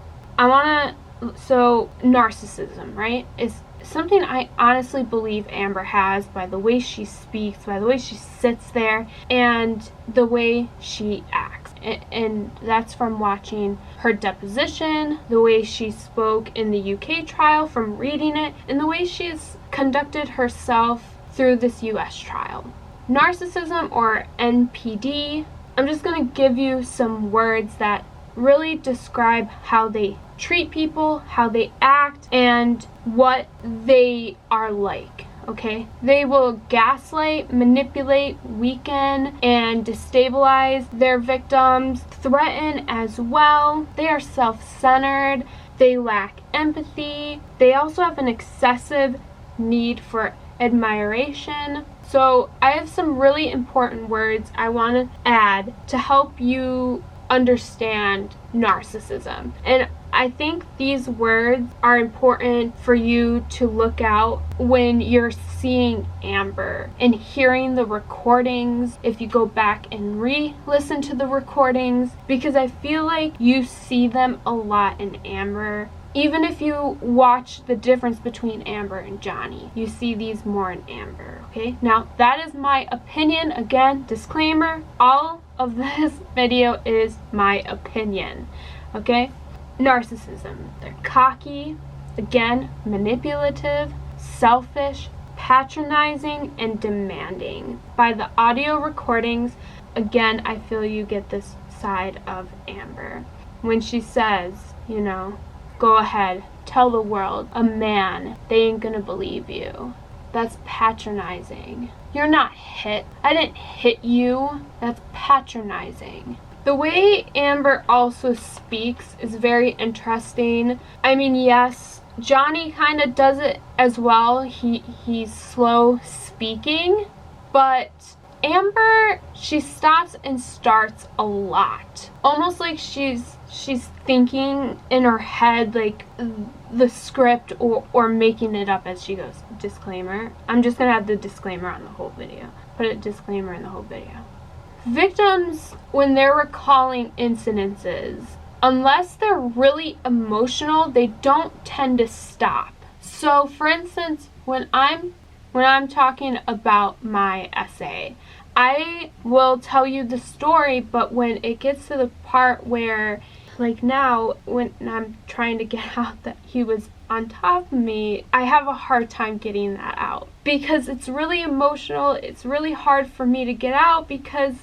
So narcissism, right, is something I honestly believe Amber has, by the way she speaks, by the way she sits there, and the way she acts. And that's from watching her deposition, the way she spoke in the UK trial, from reading it, and the way she's conducted herself through this US trial. Narcissism, or NPD, I'm just going to give you some words that really describe how they treat people, how they act, and what they are like, okay? They will gaslight, manipulate, weaken, and destabilize their victims, threaten as well. They are self-centered. They lack empathy. They also have an excessive need for admiration. So I have some really important words I want to add to help you understand narcissism. And I think these words are important for you to look out when you're seeing Amber and hearing the recordings, if you go back and re-listen to the recordings, because I feel like you see them a lot in Amber. Even if you watch the difference between Amber and Jhonny, you see these more in Amber, okay? Now, that is my opinion. Again, disclaimer, all of this video is my opinion, okay? Narcissism. They're cocky, again, manipulative, selfish, patronizing, and demanding. By the audio recordings, again, I feel you get this side of Amber. When she says, you know, go ahead, tell the world, a man, they ain't gonna believe you. That's patronizing. You're not hit. I didn't hit you. That's patronizing. The way Amber also speaks is very interesting. I mean, yes, Jhonny kind of does it as well. He's slow speaking, but Amber, she stops and starts a lot. Almost like she's she's thinking in her head like the script or making it up as she goes. Disclaimer. I'm just gonna add the disclaimer on the whole video. Put a disclaimer in the whole video. Victims, when they're recalling incidences, unless they're really emotional, they don't tend to stop. So for instance, when I'm talking about my essay, I will tell you the story, but when it gets to the part where, like now, when I'm trying to get out that he was on top of me, I have a hard time getting that out. Because it's really emotional, it's really hard for me to get out because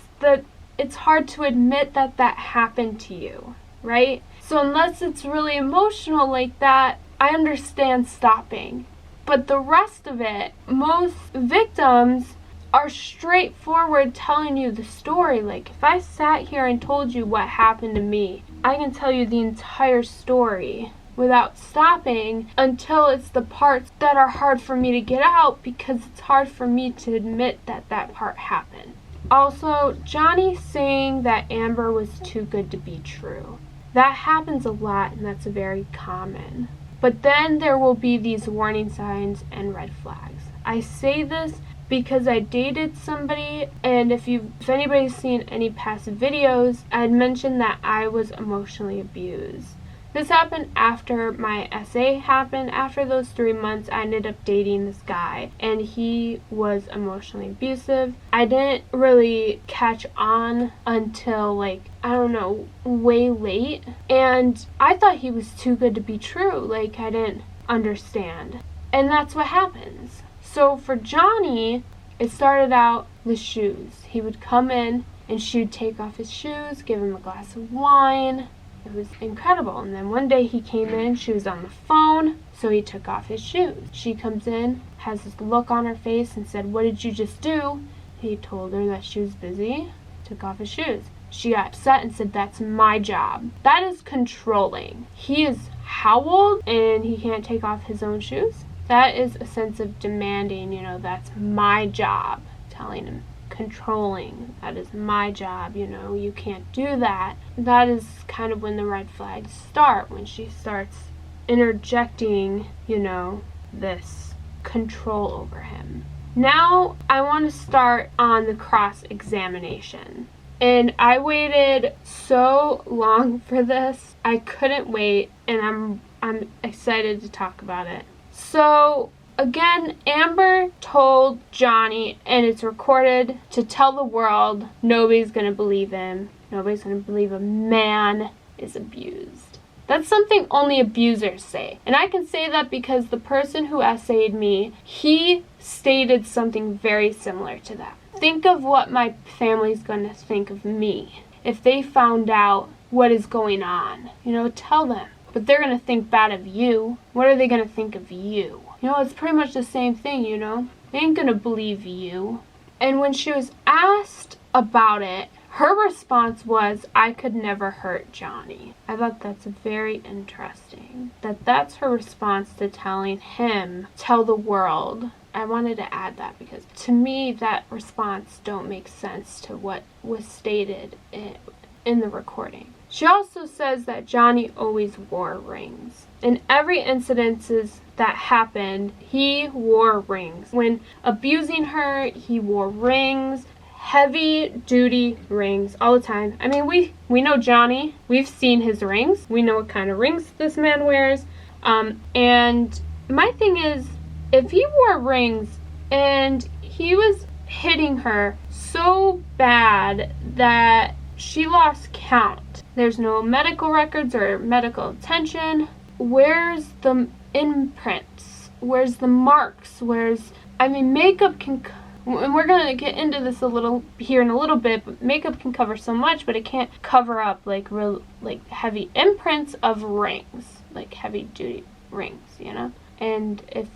it's hard to admit that that happened to you, right? So unless it's really emotional like that, I understand stopping. But the rest of it, most victims are straightforward telling you the story. Like, if I sat here and told you what happened to me, I can tell you the entire story without stopping until it's the parts that are hard for me to get out because it's hard for me to admit that that part happened. Also, Jhonny saying that Amber was too good to be true. That happens a lot, and that's very common. But then there will be these warning signs and red flags. I say this because I dated somebody, and if anybody's seen any past videos, I had mentioned that I was emotionally abused. This happened after my essay happened. After those 3 months, I ended up dating this guy, and he was emotionally abusive. I didn't really catch on until, like, I don't know, way late, and I thought he was too good to be true. Like, I didn't understand. And that's what happens. So for Jhonny, it started out the shoes. He would come in and she would take off his shoes, give him a glass of wine. It was incredible. And then one day he came in, she was on the phone, so he took off his shoes. She comes in, has this look on her face and said, "What did you just do?" He told her that she was busy, took off his shoes. She got upset and said, "That's my job." That is controlling. He is how old and he can't take off his own shoes? That is a sense of demanding, that's my job. Telling him, controlling, that is my job, you can't do that. That is kind of when the red flags start, when she starts interjecting, this control over him. Now I want to start on the cross-examination. And I waited so long for this. I couldn't wait, and I'm excited to talk about it. So again, Amber told Jhonny, and it's recorded, to tell the world nobody's gonna believe him. Nobody's gonna believe a man is abused. That's something only abusers say. And I can say that because the person who essayed me, he stated something very similar to that. Think of what my family's gonna think of me if they found out what is going on. Tell them. But they're going to think bad of you. What are they going to think of you? It's pretty much the same thing, They ain't going to believe you. And when she was asked about it, her response was, "I could never hurt Jhonny." I thought that's very interesting. That's her response to telling him, tell the world. I wanted to add that because to me that response don't make sense to what was stated in the recording. She also says that Jhonny always wore rings. In every incidences that happened, he wore rings. When abusing her, he wore rings, heavy duty rings all the time. I mean, we know Jhonny. We've seen his rings. We know what kind of rings this man wears. And my thing is, if he wore rings and he was hitting her so bad that she lost count, there's no medical records or medical attention. Where's the imprints? Where's the marks? Makeup can, and we're going to get into this here in a little bit, but makeup can cover so much, but it can't cover up like heavy imprints of rings, like heavy duty rings, And if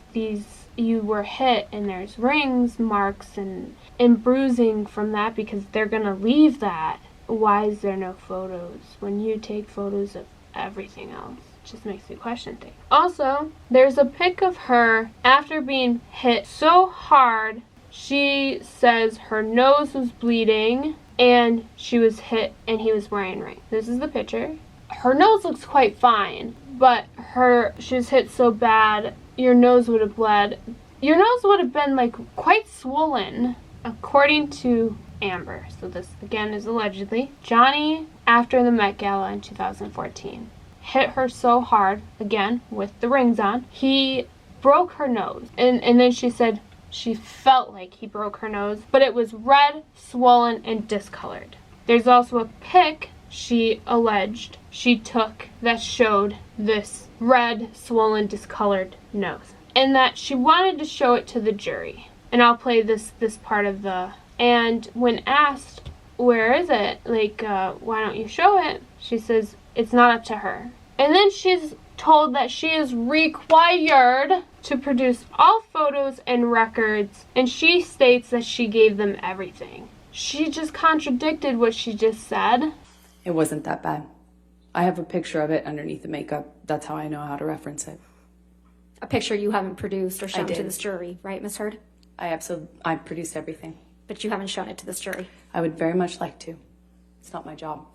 you were hit and there's rings, marks, and bruising from that, because they're going to leave that, why is there no photos when you take photos of everything else? It just makes me question things. Also, there's a pic of her after being hit so hard. She says her nose was bleeding and she was hit and he was wearing rings. This is the picture. her nose looks quite fine, but she was hit so bad, your nose would have bled. Your nose would have been like quite swollen, according to Amber. So this again is allegedly. Jhonny, after the Met Gala in 2014, hit her so hard, again with the rings on, he broke her nose. And then she said she felt like he broke her nose, but it was red, swollen, and discolored. There's also a pic she alleged she took that showed this red, swollen, discolored nose, and that she wanted to show it to the jury. And I'll play this part of the... And when asked, where is it? Like, why don't you show it? She says, it's not up to her. And then she's told that she is required to produce all photos and records, and she states that she gave them everything. She just contradicted what she just said. It wasn't that bad. I have a picture of it underneath the makeup. That's how I know how to reference it. A picture you haven't produced or shown to this jury, right, Ms. Heard? I produced everything. But you haven't shown it to this jury. I would very much like to. It's not my job.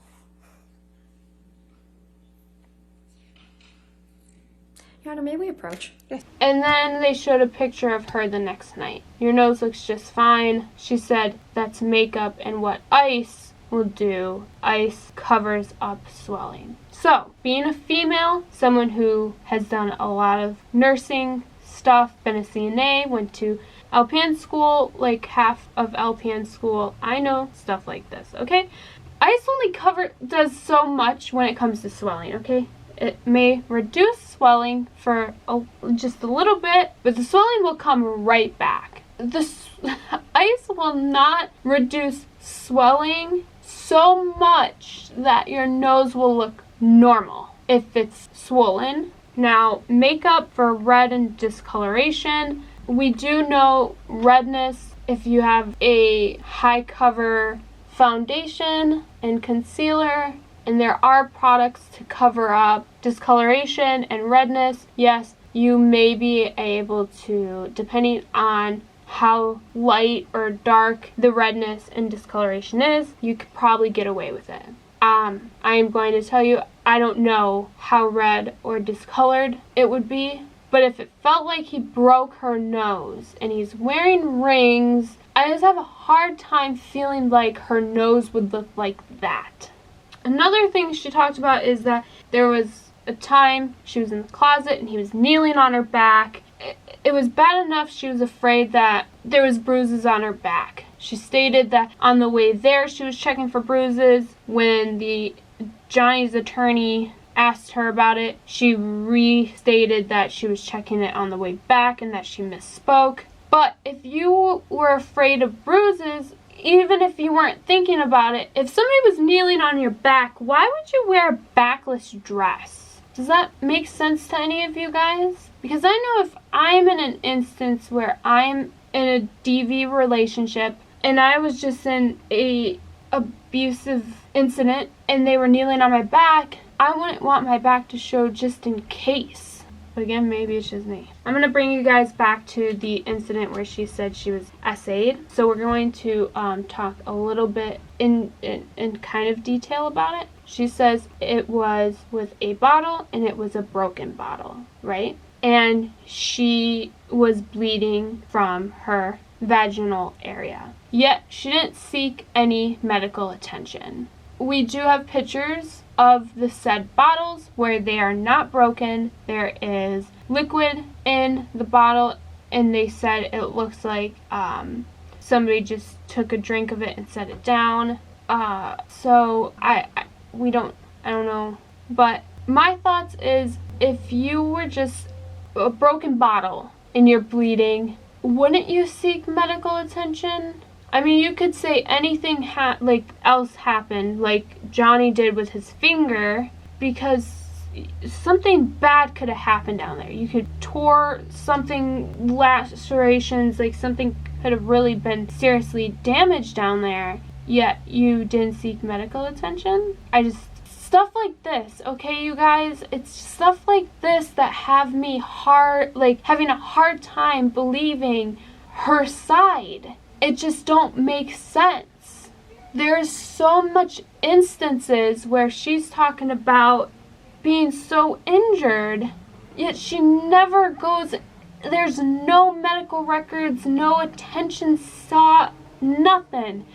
Your Honor, may we approach? Yes. And then they showed a picture of her the next night. Your nose looks just fine. She said that's makeup and what ice will do. Ice covers up swelling. So, being a female, someone who has done a lot of nursing stuff, been a CNA, went to LPN school, like half of LPN school, I know stuff like this, okay? Ice only does so much when it comes to swelling, okay? It may reduce swelling for just a little bit, but the swelling will come right back. Ice will not reduce swelling so much that your nose will look normal if it's swollen. Now, makeup for red and discoloration, we do know redness if you have a high cover foundation and concealer, and there are products to cover up discoloration and redness. Yes, you may be able to, depending on how light or dark the redness and discoloration is, you could probably get away with it. I am going to tell you, I don't know how red or discolored it would be, but if it felt like he broke her nose and he's wearing rings, I just have a hard time feeling like her nose would look like that. Another thing she talked about is that there was a time she was in the closet and he was kneeling on her back. It was bad enough she was afraid that there was bruises on her back. She stated that on the way there she was checking for bruises. When Jhonny's attorney asked her about it, she restated that she was checking it on the way back and that she misspoke. But if you were afraid of bruises, even if you weren't thinking about it, if somebody was kneeling on your back, why would you wear a backless dress? Does that make sense to any of you guys? Because I know if I'm in an instance where I'm in a DV relationship and I was just in a abusive incident and they were kneeling on my back, I wouldn't want my back to show just in case. But again, maybe it's just me. I'm going to bring you guys back to the incident where she said she was SA'd. So we're going to talk a little bit in kind of detail about it. She says it was with a bottle and it was a broken bottle, right? And she was bleeding from her vaginal area. Yet she didn't seek any medical attention. We do have pictures of the said bottles where they are not broken. There is liquid in the bottle and they said it looks like somebody just took a drink of it and set it down. So I don't know. But my thoughts is, if you were just a broken bottle and you're bleeding, wouldn't you seek medical attention? I mean, you could say anything else happened, like Jhonny did with his finger, because something bad could have happened down there. You could tore something, lacerations, like something could have really been seriously damaged down there, yet you didn't seek medical attention. Stuff like this, okay, you guys? It's stuff like this that have me having a hard time believing her side. It just don't make sense. There's so much instances where she's talking about being so injured, yet she never goes, there's no medical records, no attention sought, nothing.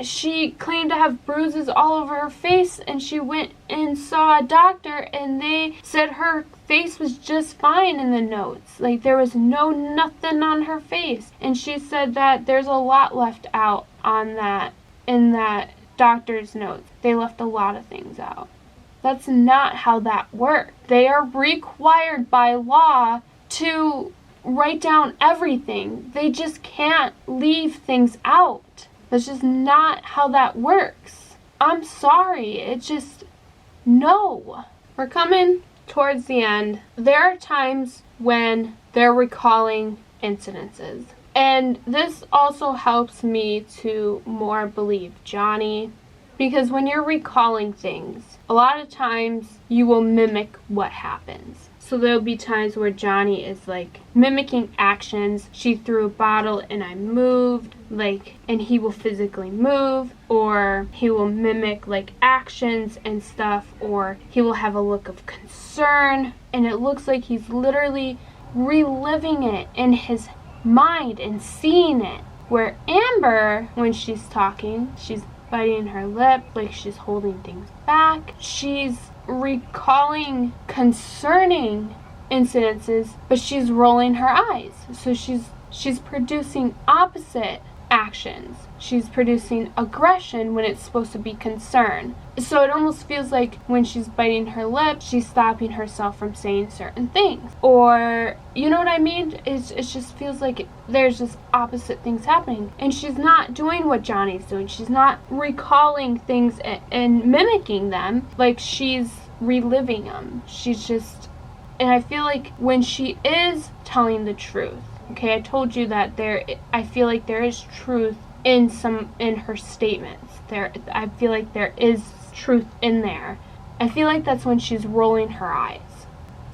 She claimed to have bruises all over her face, and she went and saw a doctor, and they said her face was just fine in the notes. Like, there was nothing on her face. And she said that there's a lot left out on that, in that doctor's notes. They left a lot of things out. That's not how that works. They are required by law to write down everything. They just can't leave things out. That's just not how that works. I'm sorry. It just, no. We're coming towards the end. There are times when they're recalling incidences. And this also helps me to more believe Jhonny. Because when you're recalling things, a lot of times you will mimic what happens. So there'll be times where Jhonny is like mimicking actions. She threw a bottle and I moved, like, and he will physically move, or he will mimic like actions and stuff, or he will have a look of concern, and it looks like he's literally reliving it in his mind and seeing it. Where Amber, when she's talking, she's biting her lip, like she's holding things back. She's recalling concerning incidences, but she's rolling her eyes. So she's producing opposite actions. She's producing aggression when it's supposed to be concern. So it almost feels like when she's biting her lip, she's stopping herself from saying certain things. Or, you know what I mean? It just feels like there's just opposite things happening. And she's not doing what Jhonny's doing. She's not recalling things and mimicking them. Like, she's reliving them. She's just, and I feel like when she is telling the truth, okay, I told you that I feel like there is truth in her statements. I feel like there is truth in there. I feel like that's when she's rolling her eyes.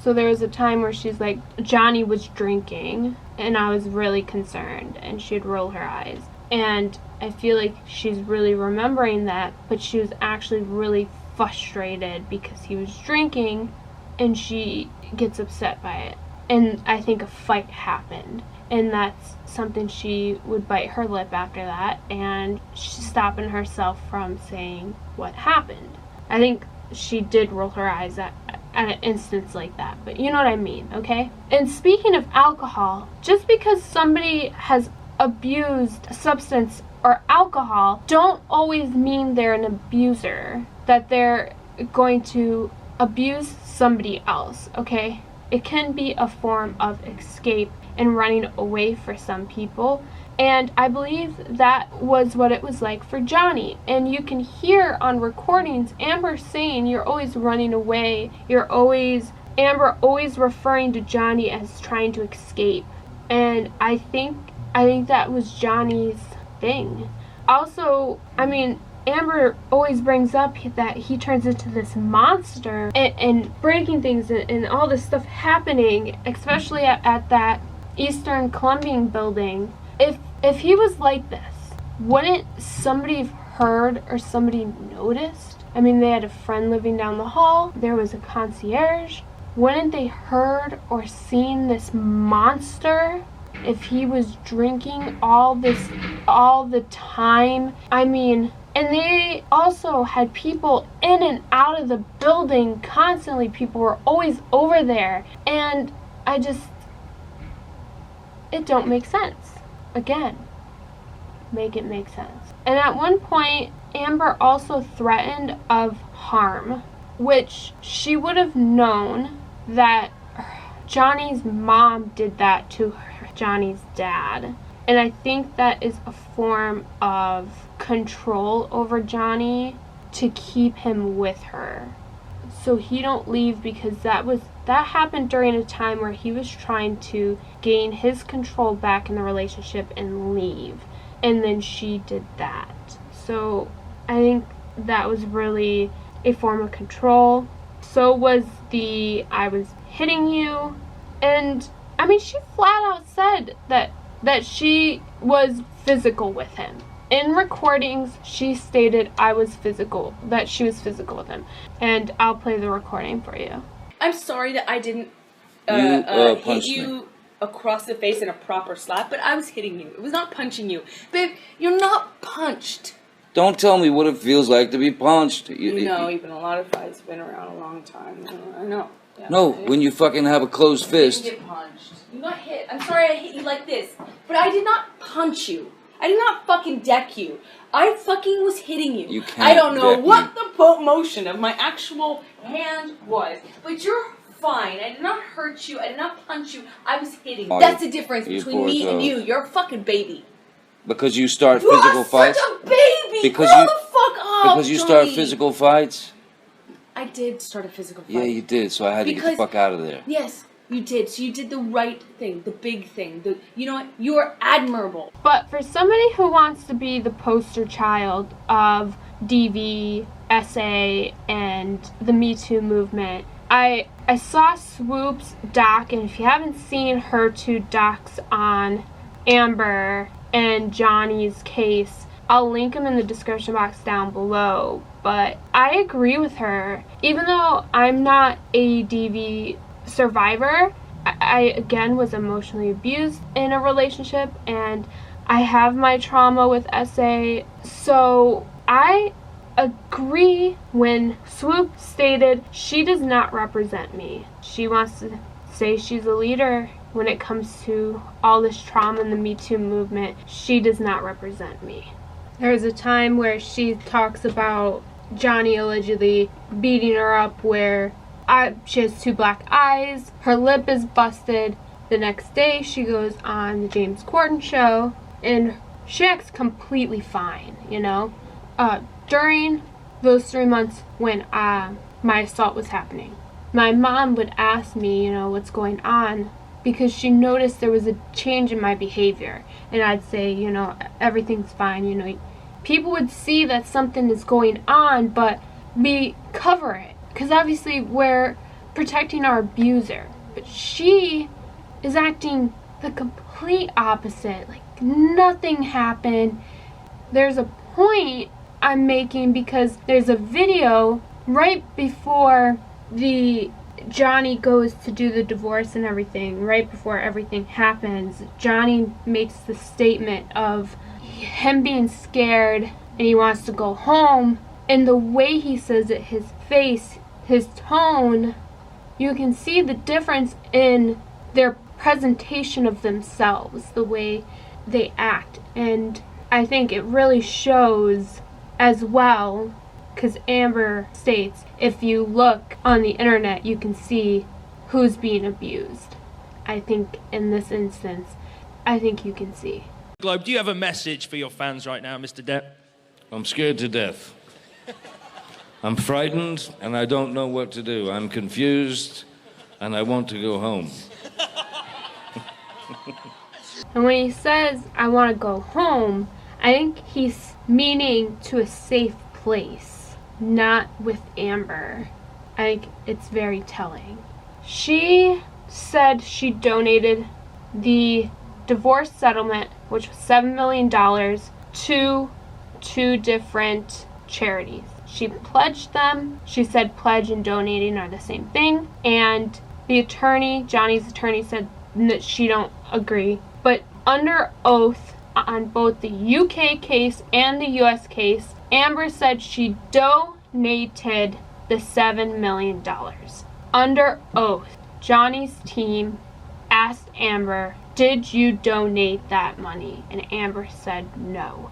So there was a time where she's like, Jhonny was drinking, and I was really concerned, and she'd roll her eyes. And I feel like she's really remembering that, but she was actually really frustrated because he was drinking, and she gets upset by it. And I think a fight happened, and that's something she would bite her lip after that, and she's stopping herself from saying what happened. I think she did roll her eyes at an instance like that, but you know what I mean, okay? And speaking of alcohol, just because somebody has abused a substance or alcohol, don't always mean they're an abuser, that they're going to abuse somebody else, okay? It can be a form of escape and running away for some people. And I believe that was what it was like for Jhonny. And you can hear on recordings Amber saying, you're always running away. Amber always referring to Jhonny as trying to escape. And I think that was Jhonny's thing. Also, I mean, Amber always brings up that he turns into this monster and breaking things and all this stuff happening, especially at that Eastern Columbian building. If he was like this, wouldn't somebody have heard or somebody noticed? I mean, they had a friend living down the hall. There was a concierge. Wouldn't they heard or seen this monster if he was drinking all the time? I mean, and they also had people in and out of the building constantly. People were always over there. And it don't make sense. Again, make it make sense. And at one point, Amber also threatened of harm, which she would have known that Jhonny's mom did that to Jhonny's dad. And I think that is a form of control over Jhonny to keep him with her. So he don't leave, because that happened during a time where he was trying to gain his control back in the relationship and leave. And then she did that. So I think that was really a form of control. So was I was hitting you. And I mean, she flat out said that she was physical with him. in recordings, she stated that she was physical with him. And I'll play the recording for you. I'm sorry that I didn't hit you across the face in a proper slap, but I was hitting you. It was not punching you. Babe, you're not punched. Don't tell me what it feels like to be punched. You know, even a lot of fights been around a long time. I know. Yeah, no, when you fucking have a closed fist. You didn't get punched. You got hit. I'm sorry I hit you like this, but I did not punch you. I did not fucking deck you. I fucking was hitting you. You can't I don't know what me. the motion of my actual hand was, but you're fine. I did not hurt you. I did not punch you. I was hitting you. That's the difference between me and you. You're a fucking baby. Because you start physical fights? You are such a baby! Because Grow the fuck up, Because you Jhonny. start physical fights? I did start a physical fight. Yeah, you did, so I had to get the fuck out of there. Yes, you did. So you did the right thing, the big thing. You know what? You are admirable. But for somebody who wants to be the poster child of DV, SA, and the Me Too movement, I saw Swoop's doc, and if you haven't seen her 2 docs on Amber and Jhonny's case, I'll link them in the description box down below. But I agree with her. Even though I'm not a DV survivor, I again was emotionally abused in a relationship, and I have my trauma with SA. So I agree when Swoop stated she does not represent me. She wants to say she's a leader when it comes to all this trauma in the Me Too movement. She does not represent me. There's a time where she talks about Jhonny allegedly beating her up where she has 2 black eyes, her lip is busted. The next day she goes on the James Corden show and she acts completely fine, you know. During those 3 months when my assault was happening, my mom would ask me, you know, what's going on, because she noticed there was a change in my behavior. And I'd say, you know, everything's fine, you know. People would see that something is going on, but we cover it. Because obviously we're protecting our abuser. But she is acting the complete opposite. Like nothing happened. There's a point I'm making because there's a video right before Jhonny goes to do the divorce and everything, right before everything happens. Jhonny makes the statement of him being scared and he wants to go home, and the way he says it, his face, his tone, you can see the difference in their presentation of themselves, the way they act. And I think it really shows as well, because Amber states if you look on the internet you can see who's being abused. I think in this instance, I think you can see. Globe, do you have a message for your fans right now, Mr. Depp? I'm scared to death. I'm frightened and I don't know what to do. I'm confused and I want to go home. And when he says, I want to go home, I think he's meaning to a safe place, not with Amber. I think it's very telling. She said she donated the divorce settlement, which was $7 million, to 2 different charities. She pledged them. She said pledge and donating are the same thing. And the attorney, Jhonny's attorney, said that she don't agree. But under oath on both the UK case and the US case, Amber said she donated the $7 million. Under oath, Jhonny's team asked Amber, did you donate that money? And Amber said no.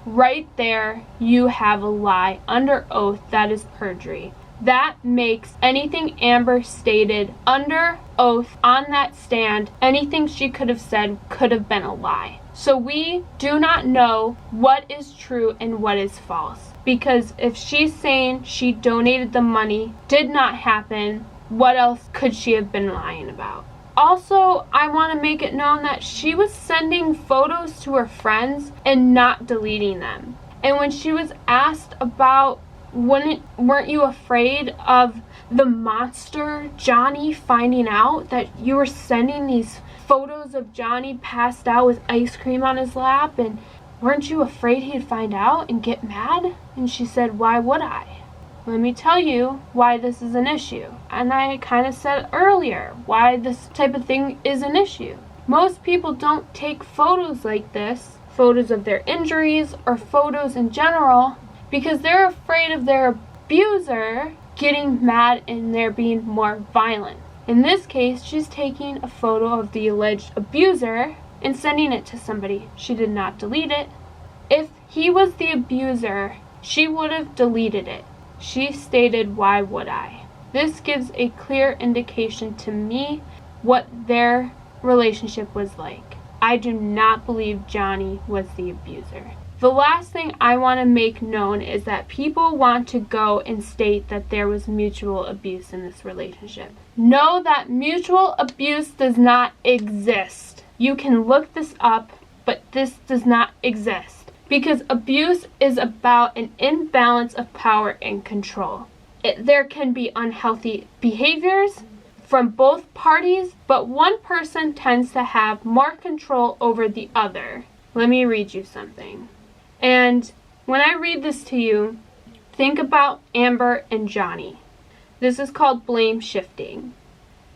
Right there, you have a lie under oath. That is perjury. That makes anything Amber stated under oath on that stand, anything she could have said could have been a lie. So we do not know what is true and what is false. Because if she's saying she donated the money, did not happen, what else could she have been lying about? Also, I want to make it known that she was sending photos to her friends and not deleting them. And when she was asked about weren't you afraid of the monster Jhonny finding out that you were sending these photos of Jhonny passed out with ice cream on his lap, and weren't you afraid he'd find out and get mad? And she said, why would I? Let me tell you why this is an issue. And I kind of said earlier why this type of thing is an issue. Most people don't take photos like this, photos of their injuries or photos in general, because they're afraid of their abuser getting mad and they're being more violent. In this case, she's taking a photo of the alleged abuser and sending it to somebody. She did not delete it. If he was the abuser, she would have deleted it. She stated, why would I? This gives a clear indication to me what their relationship was like. I do not believe Jhonny was the abuser. The last thing I want to make known is that people want to go and state that there was mutual abuse in this relationship. Know that mutual abuse does not exist. You can look this up, but this does not exist. Because abuse is about an imbalance of power and control. There can be unhealthy behaviors from both parties, but one person tends to have more control over the other. Let me read you something. And when I read this to you, think about Amber and Jhonny. This is called blame shifting.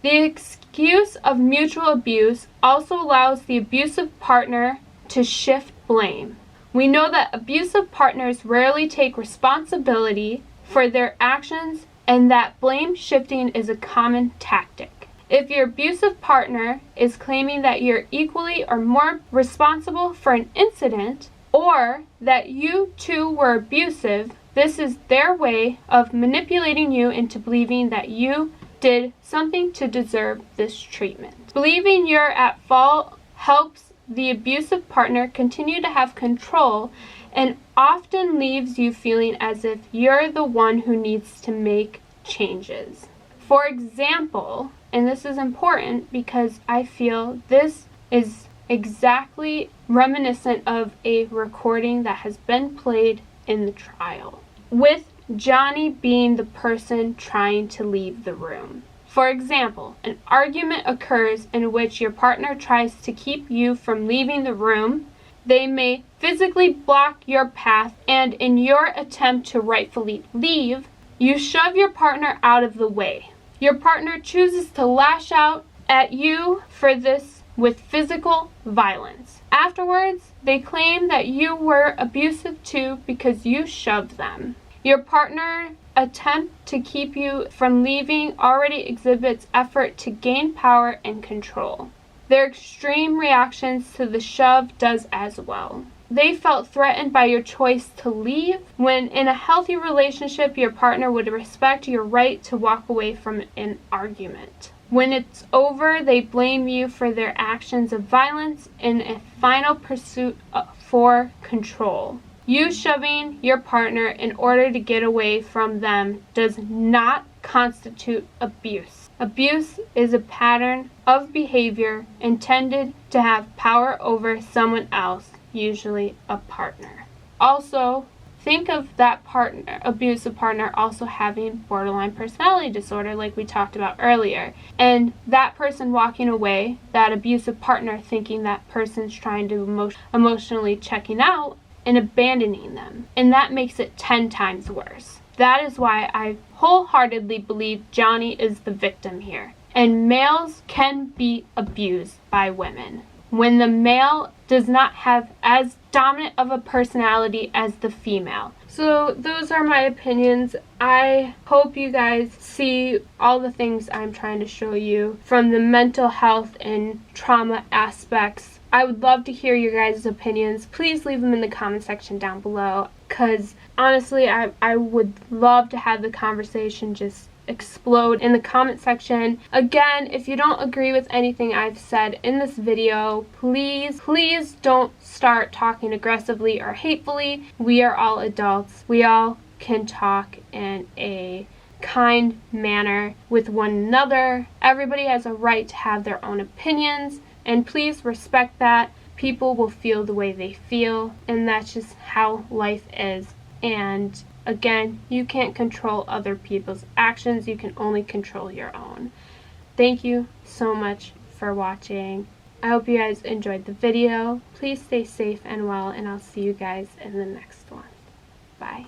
The excuse of mutual abuse also allows the abusive partner to shift blame. We know that abusive partners rarely take responsibility for their actions and that blame shifting is a common tactic. If your abusive partner is claiming that you're equally or more responsible for an incident, or that you too were abusive, this is their way of manipulating you into believing that you did something to deserve this treatment. Believing you're at fault helps the abusive partner continue to have control and often leaves you feeling as if you're the one who needs to make changes. For example, and this is important because I feel this is exactly reminiscent of a recording that has been played in the trial, with Jhonny being the person trying to leave the room. For example, an argument occurs in which your partner tries to keep you from leaving the room. They may physically block your path, and in your attempt to rightfully leave, you shove your partner out of the way. Your partner chooses to lash out at you for this with physical violence. Afterwards, they claim that you were abusive too because you shoved them. Your partner attempt to keep you from leaving already exhibits effort to gain power and control. Their extreme reactions to the shove does as well. They felt threatened by your choice to leave, when in a healthy relationship your partner would respect your right to walk away from an argument. When it's over, they blame you for their actions of violence in a final pursuit for control. You shoving your partner in order to get away from them does not constitute abuse. Abuse is a pattern of behavior intended to have power over someone else, usually a partner. Also, think of that abusive partner also having borderline personality disorder like we talked about earlier. And that person walking away, that abusive partner thinking that person's trying to emotionally checking out and abandoning them. And that makes it 10 times worse. That is why I wholeheartedly believe Jhonny is the victim here. And males can be abused by women when the male does not have as dominant of a personality as the female. So those are my opinions. I hope you guys see all the things I'm trying to show you from the mental health and trauma aspects. I would love to hear your guys' opinions. Please leave them in the comment section down below, because honestly, I would love to have the conversation just explode in the comment section. Again, if you don't agree with anything I've said in this video, please don't start talking aggressively or hatefully. We are all adults. We all can talk in a kind manner with one another. Everybody has a right to have their own opinions, and please respect that. People will feel the way they feel, and that's just how life is. And again, you can't control other people's actions. You can only control your own. Thank you so much for watching, I hope you guys enjoyed the video. Please stay safe and well, and I'll see you guys in the next one. Bye.